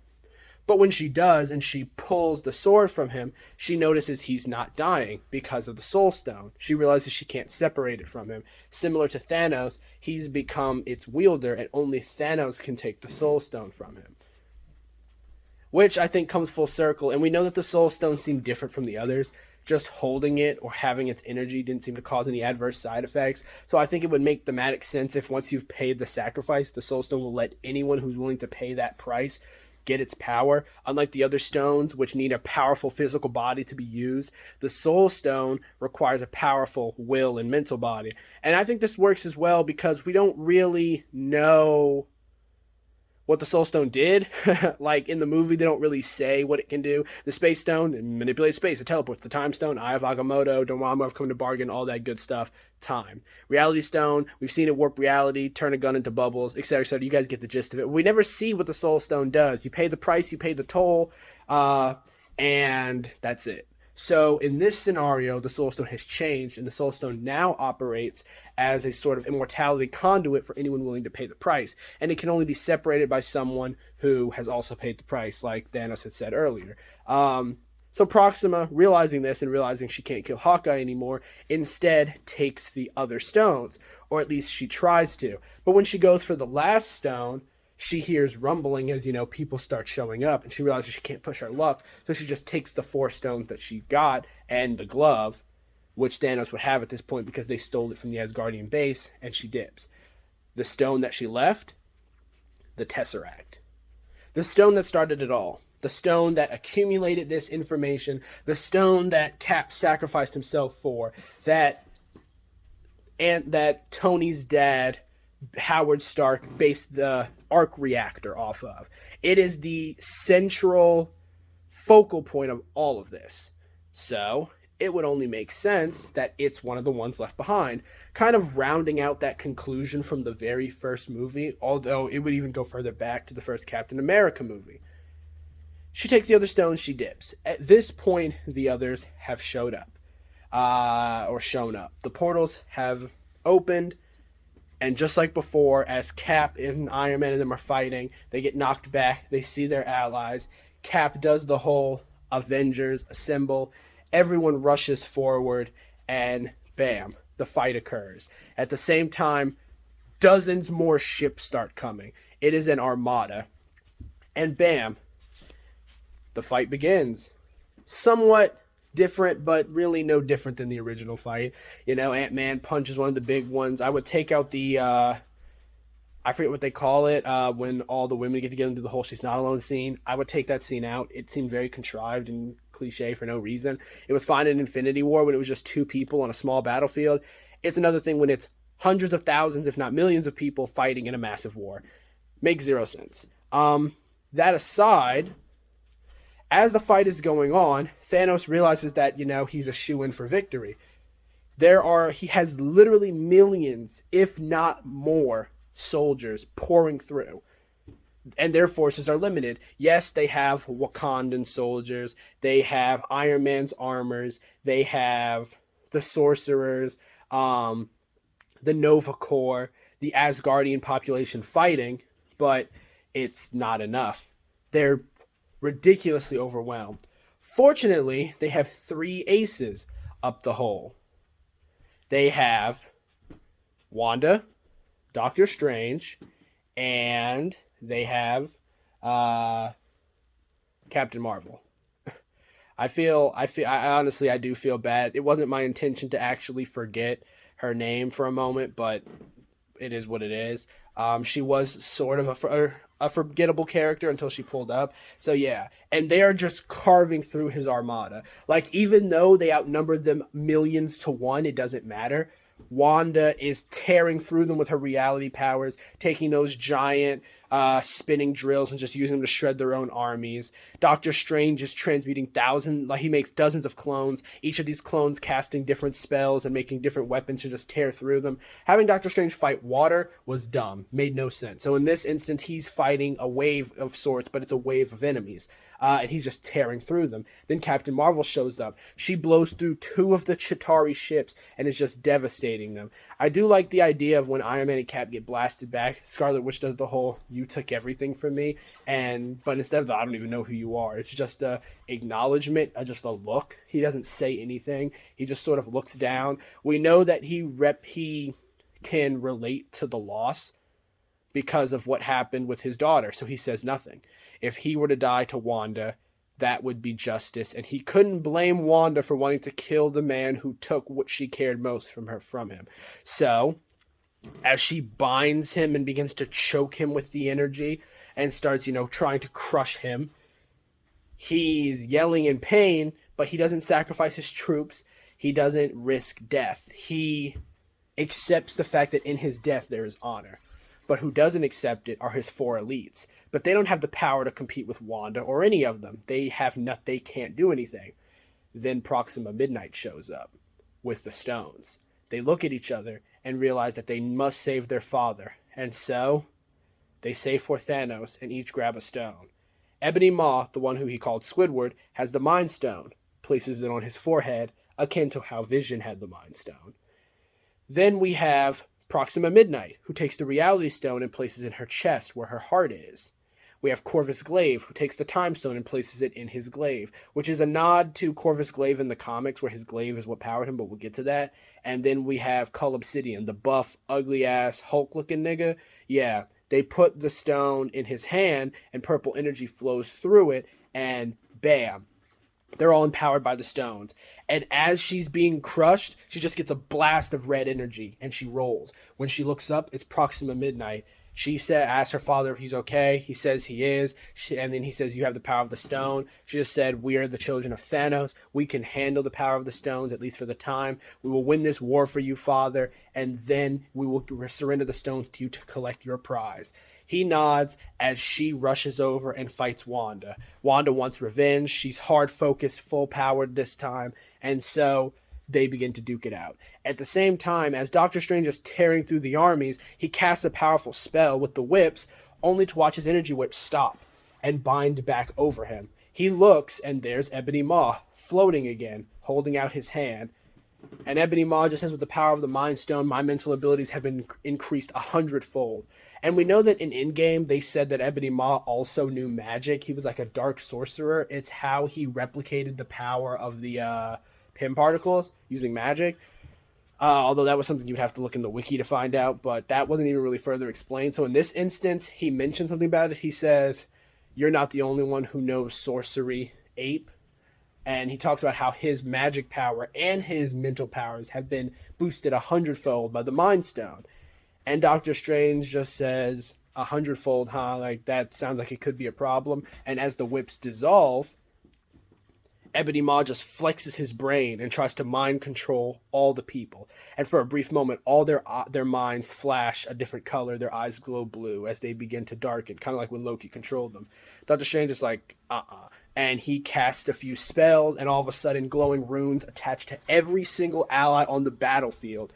But when she does and she pulls the sword from him, she notices he's not dying because of the Soul Stone. She realizes she can't separate it from him. Similar to Thanos, he's become its wielder and only Thanos can take the Soul Stone from him. Which I think comes full circle, and we know that the Soul Stone seemed different from the others. Just holding it or having its energy didn't seem to cause any adverse side effects. So I think it would make thematic sense if once you've paid the sacrifice, the Soul Stone will let anyone who's willing to pay that price get its power. Unlike the other stones, which need a powerful physical body to be used, the Soul Stone requires a powerful will and mental body. And I think this works as well because we don't really know what the Soul Stone did. Like in the movie, they don't really say what it can do. The Space Stone, it manipulates space, it teleports. The Time Stone, Eye of Agamotto, Dormammu have come to bargain, all that good stuff. Time. Reality Stone, we've seen it warp reality, turn a gun into bubbles, etc., etc. You guys get the gist of it. We never see what the Soul Stone does. You pay the price, you pay the toll, and that's it. So in this scenario, the Soul Stone has changed, and the Soul Stone now operates as a sort of immortality conduit for anyone willing to pay the price. And it can only be separated by someone who has also paid the price, like Thanos had said earlier. So Proxima, realizing this and realizing she can't kill Hawkeye anymore, instead takes the other stones, or at least she tries to. But when she goes for the last stone, she hears rumbling as, people start showing up, and she realizes she can't push her luck, so she just takes the 4 stones that she got and the glove, which Thanos would have at this point because they stole it from the Asgardian base, and she dips. The stone that she left, the Tesseract. The stone that started it all. The stone that accumulated this information, the stone that Cap sacrificed himself for, that Tony's dad, Howard Stark, based the arc reactor off of. It is the central focal point of all of this. So it would only make sense that it's one of the ones left behind, kind of rounding out that conclusion from the very first movie, although it would even go further back to the first Captain America movie. She takes the other stones, she dips. At this point, the others have showed up, or shown up. The portals have opened, and just like before, as Cap and Iron Man and them are fighting, they get knocked back, they see their allies. Cap does the whole Avengers assemble, everyone rushes forward, and bam, the fight occurs. At the same time, dozens more ships start coming. It is an armada. And bam, The fight begins. Somewhat different, but really no different than the original fight. Ant-Man punches one of the big ones. I would take out the I forget what they call it when all the women get together and do the whole "she's not alone" scene. I would take that scene out. It seemed very contrived and cliche for no reason. It was fine in Infinity War when it was just two people on a small battlefield. It's another thing when it's hundreds of thousands, if not millions, of people fighting in a massive war. Makes zero sense. That aside, as the fight is going on, Thanos realizes that he's a shoo-in for victory. He has literally millions, if not more, soldiers pouring through, and their forces are limited. Yes, they have Wakandan soldiers, they have Iron Man's armors, they have the sorcerers, the Nova Corps, the Asgardian population fighting, but it's not enough. They're ridiculously overwhelmed. Fortunately, they have 3 aces up the hole. They have Wanda, Doctor Strange, and they have Captain Marvel. I honestly, I do feel bad. It wasn't my intention to actually forget her name for a moment, but it is what it is. She was sort of a forgettable character until she pulled up. So yeah, and they are just carving through his armada. Like, even though they outnumbered them millions to one, it doesn't matter. Wanda is tearing through them with her reality powers, taking those giant spinning drills and just using them to shred their own armies. Doctor Strange is transmuting he makes dozens of clones, each of these clones casting different spells and making different weapons to just tear through them. Having Doctor Strange fight water was dumb, made no sense. So in this instance, he's fighting a wave of sorts, but it's a wave of enemies. And he's just tearing through them. Then Captain Marvel shows up. She blows through 2 of the Chitauri ships and is just devastating them. I do like the idea of when Iron Man and Cap get blasted back, Scarlet Witch does the whole "you took everything from me," but instead of the "I don't even know who you are," it's just a acknowledgement, just a look. He doesn't say anything. He just sort of looks down. We know that he can relate to the loss because of what happened with his daughter, so he says nothing. If he were to die to Wanda, that would be justice, and he couldn't blame Wanda for wanting to kill the man who took what she cared most from him. So, as she binds him and begins to choke him with the energy and starts, trying to crush him, he's yelling in pain, but he doesn't sacrifice his troops. He doesn't risk death. He accepts the fact that in his death there is honor. But who doesn't accept it are his 4 elites. But they don't have the power to compete with Wanda or any of them. They can't do anything. Then Proxima Midnight shows up with the stones. They look at each other and realize that they must save their father. And so, they say for Thanos and each grab a stone. Ebony Maw, the one who he called Squidward, has the Mind Stone, places it on his forehead, akin to how Vision had the Mind Stone. Then we have Proxima Midnight, who takes the Reality Stone and places it in her chest where her heart is. We have Corvus Glaive, who takes the Time Stone and places it in his glaive, which is a nod to Corvus Glaive in the comics, where his glaive is what powered him, but we'll get to that. And then we have Cull Obsidian, the buff, ugly-ass, Hulk-looking nigga. Yeah, they put the stone in his hand, and purple energy flows through it, and bam, they're all empowered by the stones. And as she's being crushed, she just gets a blast of red energy, and she rolls. When she looks up, it's Proxima Midnight. She asks her father if he's okay. He says he is. And then he says, "You have the power of the stone." She just said, "We are the children of Thanos. We can handle the power of the stones, at least for the time. We will win this war for you, father. And then we will surrender the stones to you to collect your prize." He nods as she rushes over and fights Wanda. Wanda wants revenge. She's hard-focused, full-powered this time. And so they begin to duke it out. At the same time, as Doctor Strange is tearing through the armies, he casts a powerful spell with the whips, only to watch his energy whips stop and bind back over him. He looks, and there's Ebony Maw, floating again, holding out his hand. And Ebony Maw just says, "With the power of the Mind Stone, my mental abilities have been increased 100-fold. And we know that in Endgame, they said that Ebony Maw also knew magic. He was like a dark sorcerer. It's how he replicated the power of the Pym particles using magic. Although that was something you'd have to look in the wiki to find out, but that wasn't even really further explained. So in this instance, he mentioned something about it. He says, you're not the only one who knows sorcery, ape. And he talks about how his magic power and his mental powers have been boosted 100-fold by the Mind Stone. And Doctor Strange just says, 100-fold, huh? Like, that sounds like it could be a problem. And as the whips dissolve, Ebony Maw just flexes his brain and tries to mind control all the people. And for a brief moment, all their minds flash a different color. Their eyes glow blue as they begin to darken, kind of like when Loki controlled them. Doctor Strange is like, and he casts a few spells, and all of a sudden, glowing runes attach to every single ally on the battlefield,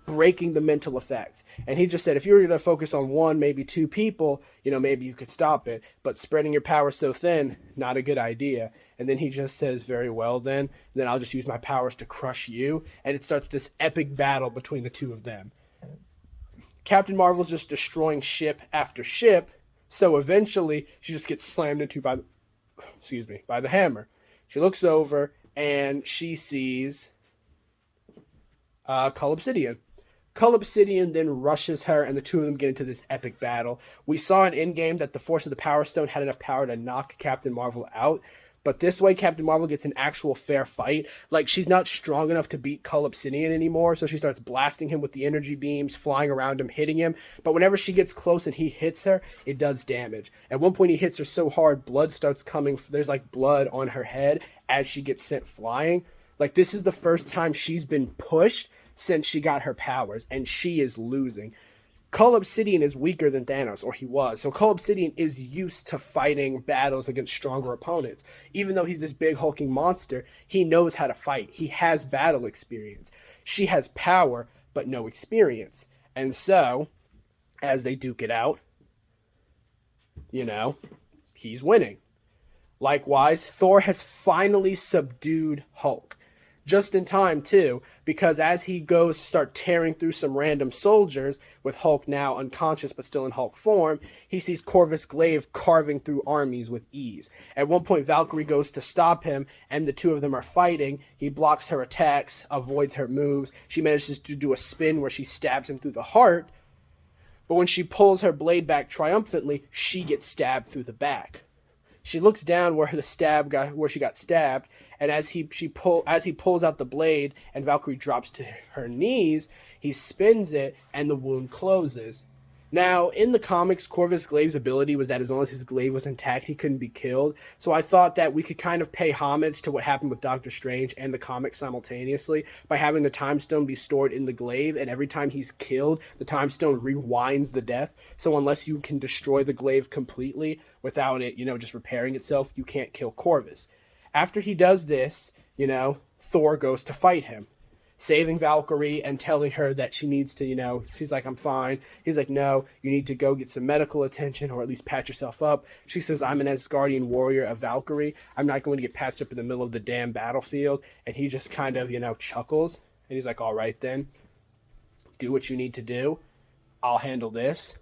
breaking the mental effects. And he just said, if you were going to focus on one, maybe two people, maybe you could stop it. But spreading your power so thin, not a good idea. And then he just says, very well then I'll just use my powers to crush you. And it starts this epic battle between the two of them. Captain Marvel's just destroying ship after ship. So eventually, she just gets slammed into by the hammer. She looks over and she sees Cull Obsidian. Cull Obsidian then rushes her, and the two of them get into this epic battle. We saw in Endgame that the Force of the Power Stone had enough power to knock Captain Marvel out, but this way Captain Marvel gets an actual fair fight. Like, she's not strong enough to beat Cull Obsidian anymore, so she starts blasting him with the energy beams, flying around him, hitting him. But whenever she gets close and he hits her, it does damage. At one point he hits her so hard, blood starts coming. There's like blood on her head as she gets sent flying. Like, this is the first time she's been pushed since she got her powers, and she is losing. Cull Obsidian is weaker than Thanos, or he was. So Cull Obsidian is used to fighting battles against stronger opponents. Even though he's this big hulking monster, he knows how to fight. He has battle experience. She has power, but no experience. And so, as they duke it out, he's winning. Likewise, Thor has finally subdued Hulk. Just in time, too, because as he goes to start tearing through some random soldiers, with Hulk now unconscious but still in Hulk form, he sees Corvus Glaive carving through armies with ease. At one point, Valkyrie goes to stop him, and the two of them are fighting. He blocks her attacks, avoids her moves. She manages to do a spin where she stabs him through the heart, but when she pulls her blade back triumphantly, she gets stabbed through the back. She looks down where she got stabbed, and as he pulls out the blade and Valkyrie drops to her knees, he spins it and the wound closes. Now, in the comics, Corvus Glaive's ability was that as long as his glaive was intact, he couldn't be killed. So I thought that we could kind of pay homage to what happened with Doctor Strange and the comics simultaneously by having the Time Stone be stored in the glaive, and every time he's killed, the Time Stone rewinds the death. So unless you can destroy the glaive completely without it, just repairing itself, you can't kill Corvus. After he does this, Thor goes to fight him, saving Valkyrie and telling her that she needs to, she's like, I'm fine. He's like, no, you need to go get some medical attention or at least patch yourself up. She says, I'm an Asgardian warrior of Valkyrie. I'm not going to get patched up in the middle of the damn battlefield. And he just kind of, chuckles. And he's like, all right then, do what you need to do. I'll handle this.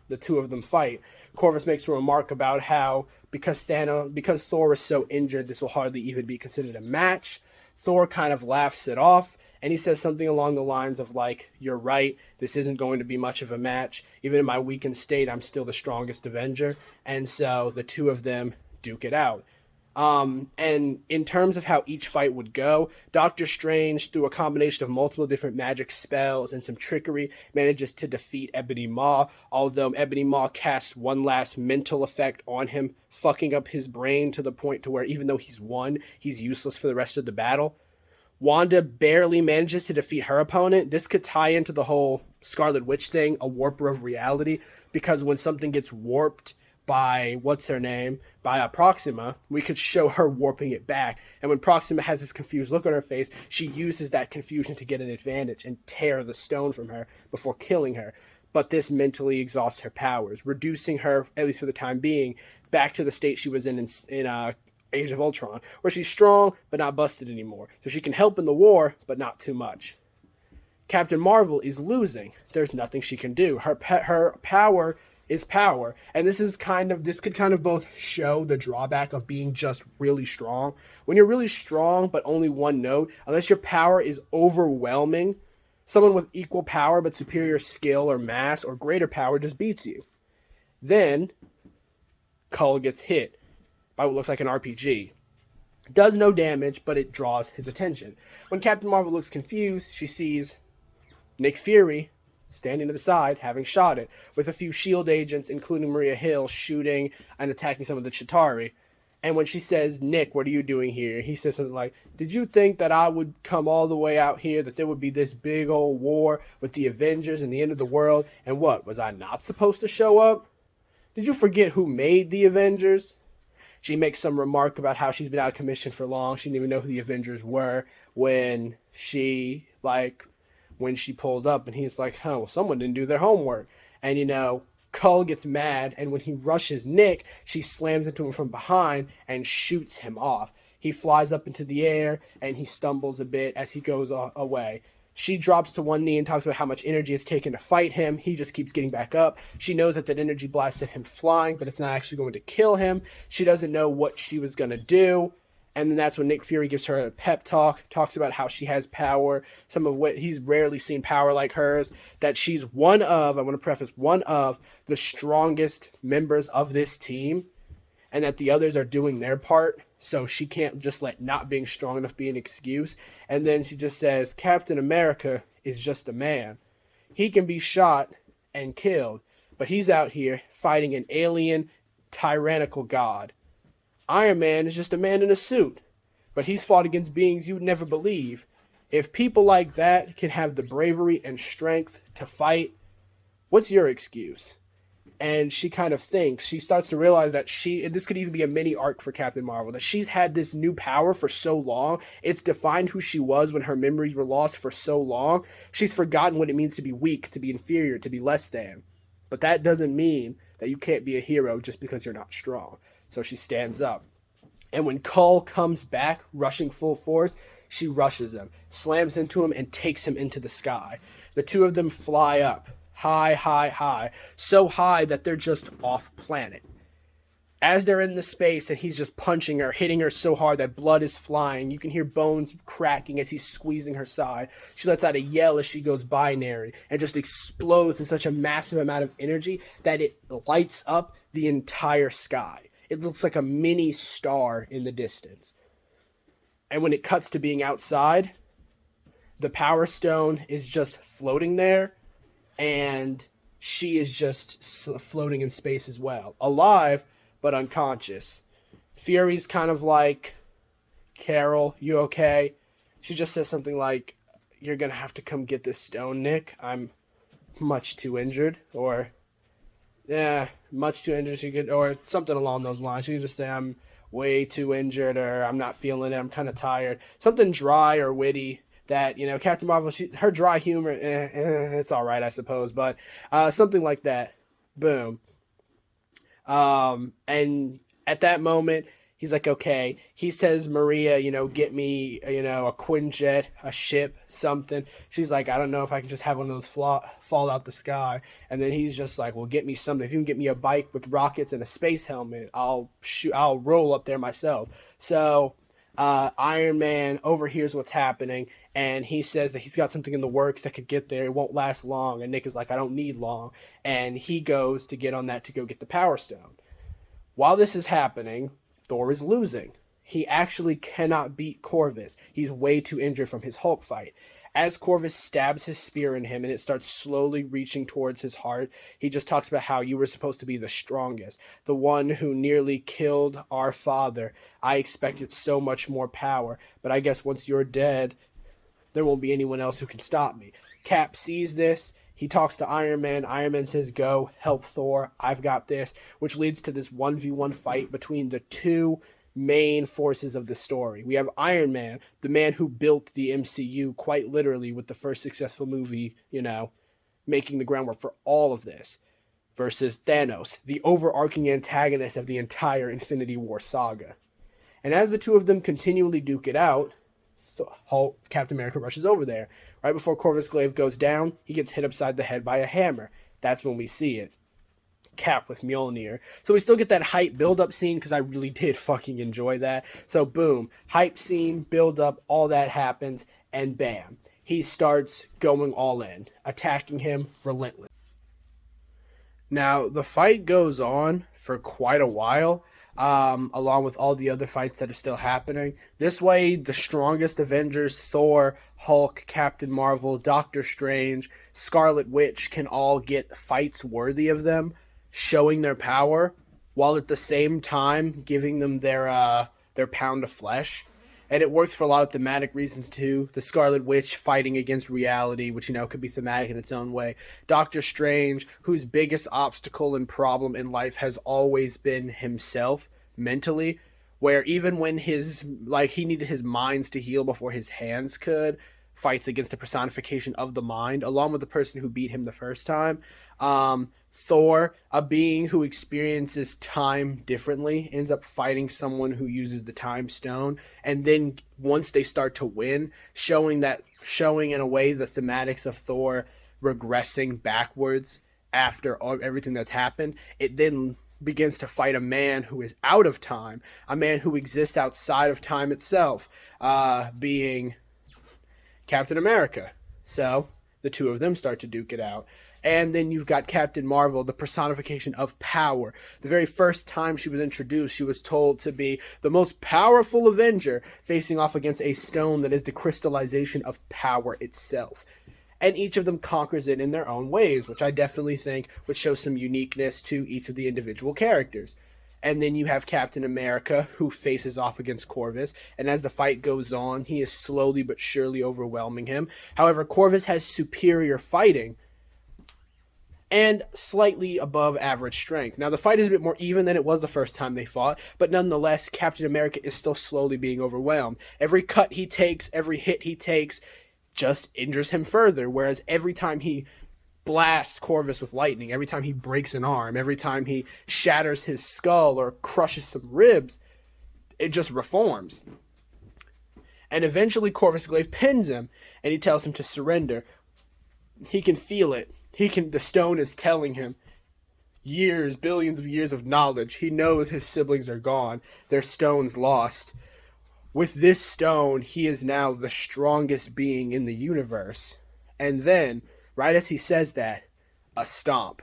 The two of them fight. Corvus makes a remark about how because Thor is so injured, this will hardly even be considered a match. Thor kind of laughs it off, and he says something along the lines of like, you're right, this isn't going to be much of a match. Even in my weakened state, I'm still the strongest Avenger. And so the two of them duke it out. And in terms of how each fight would go, Doctor Strange, through a combination of multiple different magic spells and some trickery, manages to defeat Ebony Maw, although Ebony Maw casts one last mental effect on him, fucking up his brain to the point to where even though he's won, he's useless for the rest of the battle. Wanda barely manages to defeat her opponent. This could tie into the whole Scarlet Witch thing, a warper of reality, because when something gets warped by Proxima, we could show her warping it back. And when Proxima has this confused look on her face, she uses that confusion to get an advantage and tear the stone from her before killing her. But this mentally exhausts her powers, reducing her, at least for the time being, back to the state she was in Age of Ultron, where she's strong but not busted anymore. So she can help in the war, but not too much. Captain Marvel is losing. There's nothing she can do. Her power is power, and this could kind of both show the drawback of being just really strong. When you're really strong but only one note, unless your power is overwhelming, someone with equal power but superior skill or mass or greater power just beats you. Then Cull gets hit by what looks like an RPG. Does no damage, but it draws his attention. When Captain Marvel looks confused, she sees Nick Fury standing to the side, having shot it, with a few S.H.I.E.L.D. agents, including Maria Hill, shooting and attacking some of the Chitauri. And when she says, Nick, what are you doing here? He says something like, did you think that I would come all the way out here, that there would be this big old war with the Avengers and the end of the world? And what, was I not supposed to show up? Did you forget who made the Avengers? She makes some remark about how she's been out of commission for long. She didn't even know who the Avengers were when she pulled up, and he's like, oh, well, someone didn't do their homework. And, Cull gets mad, and when he rushes Nick, she slams into him from behind and shoots him off. He flies up into the air, and he stumbles a bit as he goes away. She drops to one knee and talks about how much energy it's taken to fight him. He just keeps getting back up. She knows that energy blast sent him flying, but it's not actually going to kill him. She doesn't know what she was going to do. And then that's when Nick Fury gives her a pep talk, talks about how she has power, some of what he's rarely seen power like hers, that she's I want to preface, one of the strongest members of this team, and that the others are doing their part, so she can't just let not being strong enough be an excuse. And then she just says, Captain America is just a man. He can be shot and killed, but he's out here fighting an alien, tyrannical god. Iron Man is just a man in a suit, but he's fought against beings you'd never believe. If people like that can have the bravery and strength to fight, what's your excuse? And she kind of thinks, she starts to realize that this could even be a mini arc for Captain Marvel, that she's had this new power for so long, it's defined who she was when her memories were lost for so long, she's forgotten what it means to be weak, to be inferior, to be less than. But that doesn't mean that you can't be a hero just because you're not strong. So she stands up. And when Cull comes back, rushing full force, she rushes him, slams into him, and takes him into the sky. The two of them fly up, high, high, high, so high that they're just off planet. As they're in the space and he's just punching her, hitting her so hard that blood is flying, you can hear bones cracking as he's squeezing her side. She lets out a yell as she goes binary and just explodes in such a massive amount of energy that it lights up the entire sky. It looks like a mini star in the distance. And when it cuts to being outside, the Power Stone is just floating there, and she is just floating in space as well. Alive, but unconscious. Fury's kind of like, Carol, you okay? She just says something like, you're going to have to come get this stone, Nick. I'm much too injured. Or, yeah, much too injured. She could, or something along those lines. She could just say, I'm way too injured, or I'm not feeling it. I'm kind of tired. Something dry or witty that, Captain Marvel, her dry humor, it's all right, I suppose. But something like that. Boom. And at that moment, he's like, okay. He says, Maria, get me, a Quinjet, a ship, something. She's like, I don't know if I can just have one of those fall out the sky. And then he's just like, well, get me something. If you can get me a bike with rockets and a space helmet, I'll roll up there myself. So Iron Man overhears what's happening, and he says that he's got something in the works that could get there. It won't last long. And Nick is like, I don't need long. And he goes to get on that to go get the Power Stone. While this is happening, Thor is losing. He actually cannot beat Corvus. He's way too injured from his Hulk fight. As Corvus stabs his spear in him and it starts slowly reaching towards his heart, he just talks about how you were supposed to be the strongest, the one who nearly killed our father. I expected so much more power, but I guess once you're dead, there won't be anyone else who can stop me. Cap sees this. He talks to Iron Man. Iron Man says, go, help Thor. I've got this, which leads to this 1v1 fight between the two main forces of the story. We have Iron Man, the man who built the MCU quite literally with the first successful movie, making the groundwork for all of this, versus Thanos, the overarching antagonist of the entire Infinity War saga. And as the two of them continually duke it out, Captain America rushes over there. Right before Corvus Glaive goes down, he gets hit upside the head by a hammer. That's when we see it. Cap with Mjolnir. So we still get that hype build-up scene, because I really did fucking enjoy that. So boom, hype scene, build-up, all that happens, and bam. He starts going all in, attacking him relentlessly. Now, the fight goes on for quite a while, along with all the other fights that are still happening. This way, the strongest Avengers, Thor, Hulk, Captain Marvel, Doctor Strange, Scarlet Witch, can all get fights worthy of them, showing their power, while at the same time giving them their pound of flesh. And it works for a lot of thematic reasons too. The Scarlet Witch fighting against reality, which could be thematic in its own way. Doctor Strange, whose biggest obstacle and problem in life has always been himself mentally, where even when he needed his minds to heal before his hands could, fights against the personification of the mind, along with the person who beat him the first time. Thor, a being who experiences time differently, ends up fighting someone who uses the time stone, and then once they start to win, showing in a way the thematics of Thor regressing backwards after everything that's happened, it then begins to fight a man who is out of time, a man who exists outside of time itself, being Captain America. So the two of them start to duke it out. And then you've got Captain Marvel, the personification of power. The very first time she was introduced, she was told to be the most powerful Avenger, facing off against a stone that is the crystallization of power itself. And each of them conquers it in their own ways, which I definitely think would show some uniqueness to each of the individual characters. And then you have Captain America, who faces off against Corvus, and as the fight goes on, he is slowly but surely overwhelming him. However, Corvus has superior fighting and slightly above average strength. Now, the fight is a bit more even than it was the first time they fought, but nonetheless, Captain America is still slowly being overwhelmed. Every cut he takes, every hit he takes, just injures him further, whereas every time he blasts Corvus with lightning, every time he breaks an arm, every time he shatters his skull or crushes some ribs, it just reforms. And eventually Corvus Glaive pins him, and he tells him to surrender. He can feel it. The stone is telling him years, billions of years of knowledge. He knows his siblings are gone. Their stone's lost. With this stone, he is now the strongest being in the universe. And then, right as he says that, a stomp.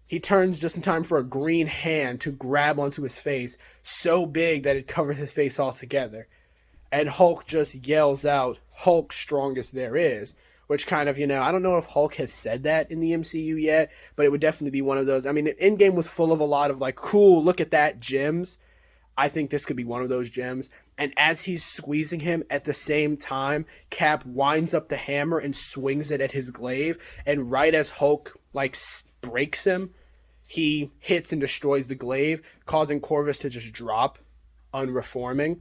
He turns just in time for a green hand to grab onto his face, so big that it covers his face altogether. And Hulk just yells out, "Hulk strongest there is." Which kind of, I don't know if Hulk has said that in the MCU yet, but it would definitely be one of those. I mean, Endgame was full of a lot of like, cool, look at that, gems. I think this could be one of those gems. And as he's squeezing him at the same time, Cap winds up the hammer and swings it at his glaive. And right as Hulk breaks him, he hits and destroys the glaive, causing Corvus to just drop, unreforming.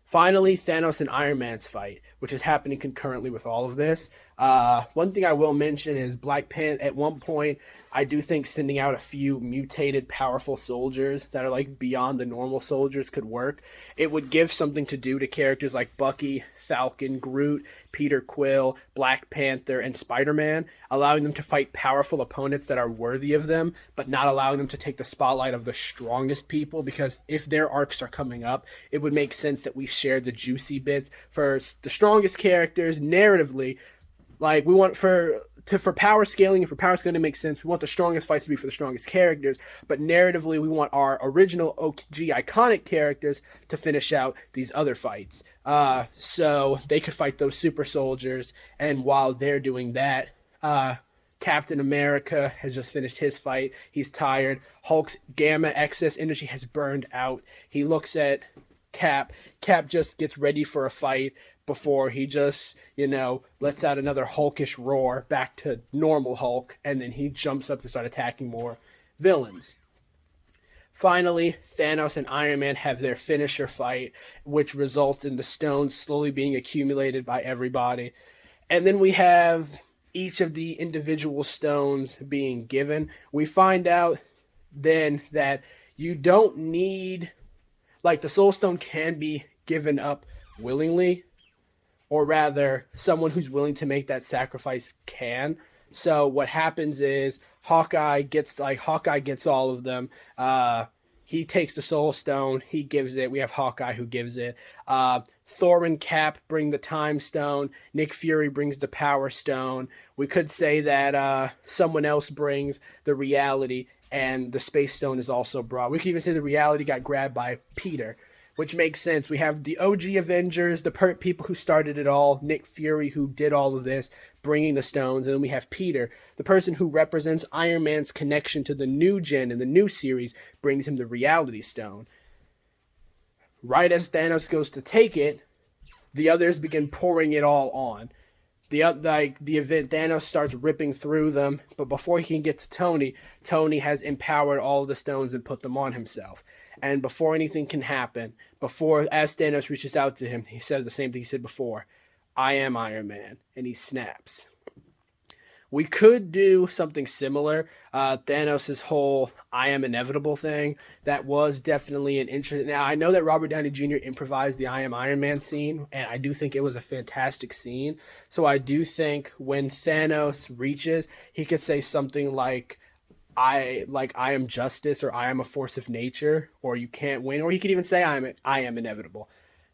Finally, Thanos and Iron Man's fight, which is happening concurrently with all of this. One thing I will mention is Black Panther. At one point, I do think sending out a few mutated, powerful soldiers that are like beyond the normal soldiers could work. It would give something to do to characters like Bucky, Falcon, Groot, Peter Quill, Black Panther, and Spider-Man, allowing them to fight powerful opponents that are worthy of them, but not allowing them to take the spotlight of the strongest people, because if their arcs are coming up, it would make sense that we share the juicy bits for the strongest characters narratively. Like, we want for power scaling, and for power scaling to make sense, we want the strongest fights to be for the strongest characters, but narratively, we want our original OG iconic characters to finish out these other fights. So they could fight those super soldiers, and while they're doing that, Captain America has just finished his fight. He's tired. Hulk's gamma excess energy has burned out. He looks at Cap. Cap just gets ready for a fight before he just, lets out another Hulkish roar back to normal Hulk, and then he jumps up to start attacking more villains. Finally, Thanos and Iron Man have their finisher fight, which results in the stones slowly being accumulated by everybody. And then we have each of the individual stones being given. We find out then that you don't need, the Soul Stone can be given up willingly, or rather, someone who's willing to make that sacrifice can. So what happens is Hawkeye gets all of them. He takes the Soul Stone. He gives it. We have Hawkeye who gives it. Thor and Cap bring the Time Stone. Nick Fury brings the Power Stone. We could say that someone else brings the Reality, and the Space Stone is also brought. We could even say the Reality got grabbed by Peter, which makes sense. We have the OG Avengers, the people who started it all, Nick Fury, who did all of this, bringing the stones, and then we have Peter, the person who represents Iron Man's connection to the new gen in the new series, brings him the Reality Stone. Right as Thanos goes to take it, the others begin pouring it all on. The event, Thanos starts ripping through them, but before he can get to Tony, Tony has empowered all of the stones and put them on himself. And before anything can happen, as Thanos reaches out to him, he says the same thing he said before, I am Iron Man, and he snaps. We could do something similar. Thanos' whole I am inevitable thing, that was definitely an interest. Now, I know that Robert Downey Jr. improvised the I am Iron Man scene, and I do think it was a fantastic scene. So I do think when Thanos reaches, he could say something like, I am justice, or I am a force of nature, or you can't win, or he could even say I am inevitable.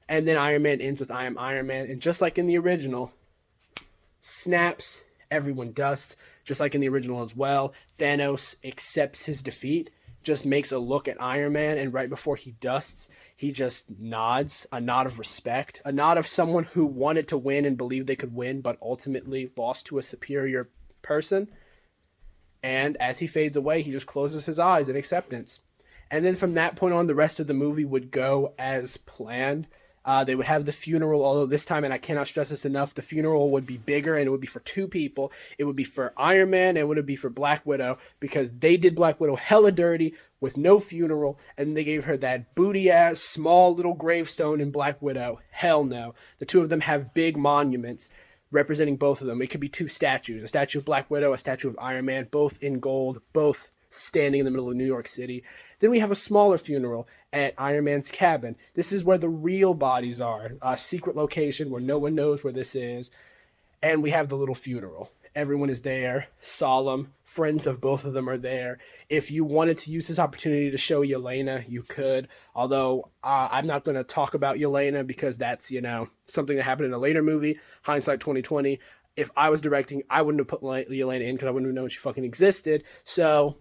And then Iron Man ends with I am Iron Man, and just like in the original, snaps, everyone dusts, just like in the original as well. Thanos accepts his defeat, just makes a look at Iron Man, and right before he dusts, he just nods, a nod of respect, a nod of someone who wanted to win and believed they could win, but ultimately lost to a superior person. And as he fades away, he just closes his eyes in acceptance. And then from that point on, the rest of the movie would go as planned. They would have the funeral, although this time, and I cannot stress this enough, the funeral would be bigger, and it would be for two people. It would be for Iron Man, and it would be for Black Widow, because they did Black Widow hella dirty with no funeral, and they gave her that booty-ass, small little gravestone in Black Widow. Hell no. The two of them have big monuments representing both of them. It could be two statues, a statue of Black Widow, a statue of Iron Man, both in gold, both standing in the middle of New York City. Then we have a smaller funeral at Iron Man's cabin. This is where the real bodies are, a secret location where no one knows where this is. And we have the little funeral. Everyone is there, solemn. Friends of both of them are there. If you wanted to use this opportunity to show Yelena, you could. Although I'm not going to talk about Yelena because that's, something that happened in a later movie, hindsight 2020. If I was directing, I wouldn't have put Yelena in because I wouldn't have known she fucking existed. So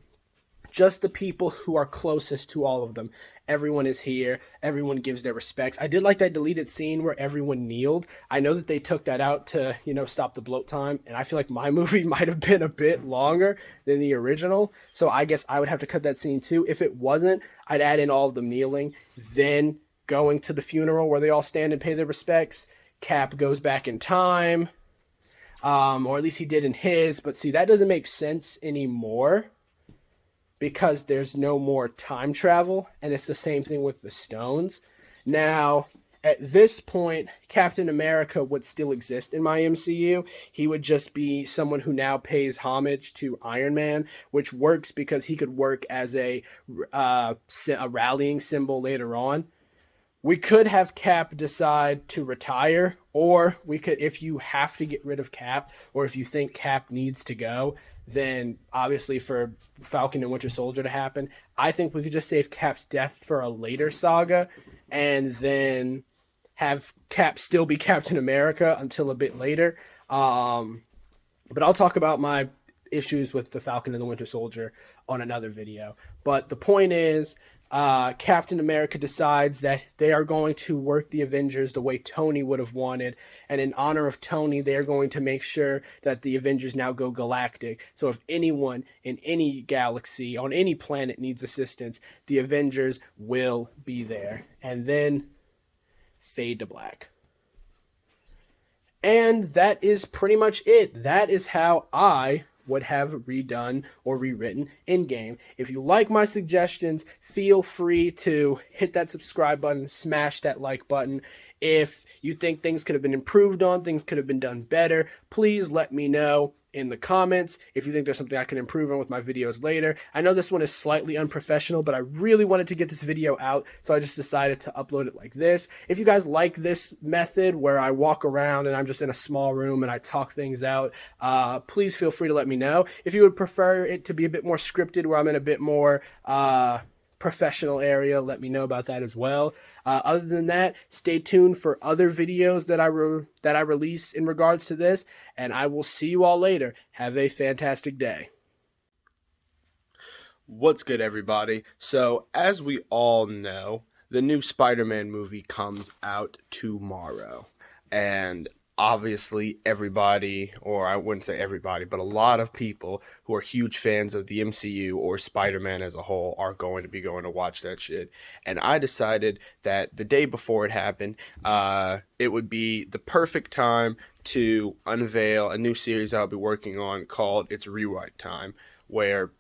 just the people who are closest to all of them. Everyone is here. Everyone gives their respects. I did like that deleted scene where everyone kneeled. I know that they took that out to, stop the bloat time. And I feel like my movie might have been a bit longer than the original. So I guess I would have to cut that scene too. If it wasn't, I'd add in all of them kneeling. Then going to the funeral where they all stand and pay their respects. Cap goes back in time. Or at least he did in his. But see, that doesn't make sense anymore, because there's no more time travel, and it's the same thing with the stones. Now, at this point, Captain America would still exist in my MCU. He would just be someone who now pays homage to Iron Man, which works because he could work as a rallying symbol later on. We could have Cap decide to retire, or we could, if you have to get rid of Cap, or if you think Cap needs to go, then obviously for Falcon and Winter Soldier to happen, I think we could just save Cap's death for a later saga, and then have Cap still be Captain America until a bit later. But I'll talk about my issues with the Falcon and the Winter Soldier on another video. But the point is, Captain America decides that they are going to work the Avengers the way Tony would have wanted, and in honor of Tony, they are going to make sure that the Avengers now go galactic. So if anyone in any galaxy, on any planet needs assistance, the Avengers will be there. And then fade to black. And that is pretty much it. That is how I would have redone or rewritten Endgame. If you like my suggestions, feel free to hit that subscribe button, smash that like button. If you think things could have been improved on, things could have been done better, please let me know in the comments. If you think there's something I can improve on with my videos later. I know this one is slightly unprofessional, but I really wanted to get this video out, so I just decided to upload it like this. If you guys like this method where I walk around and I'm just in a small room and I talk things out, please feel free to let me know. If you would prefer it to be a bit more scripted, where I'm in a bit more professional area, let me know about that as well. Other than that, stay tuned for other videos that I release in regards to this, and I will see you all later. Have a fantastic day. What's good, everybody? So, as we all know, the new Spider Man movie comes out tomorrow. And obviously, everybody, or I wouldn't say everybody, but a lot of people who are huge fans of the MCU or Spider Man as a whole are going to be going to watch that shit. And I decided that the day before it happened, it would be the perfect time to unveil a new series I'll be working on called It's Rewrite Time, where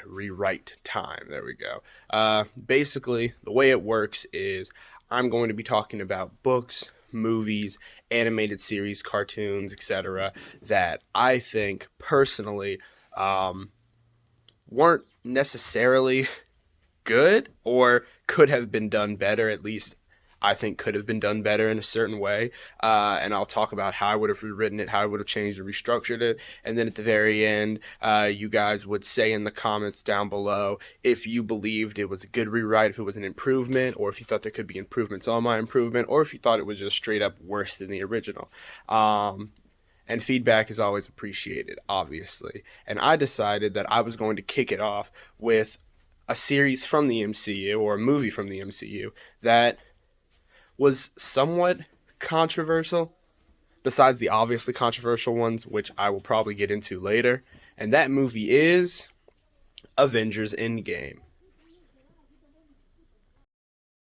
rewrite time. There we go. Basically, the way it works is I'm going to be talking about books, movies, animated series, cartoons, etc. that I think personally weren't necessarily good or could have been done better. At least I think could have been done better in a certain way. And I'll talk about how I would have rewritten it, how I would have changed and restructured it. And then at the very end, you guys would say in the comments down below if you believed it was a good rewrite, if it was an improvement, or if you thought there could be improvements on my improvement, or if you thought it was just straight up worse than the original. And feedback is always appreciated, obviously. And I decided that I was going to kick it off with a series from the MCU or a movie from the MCU that was somewhat controversial, besides the obviously controversial ones, which I will probably get into later. And that movie is Avengers Endgame.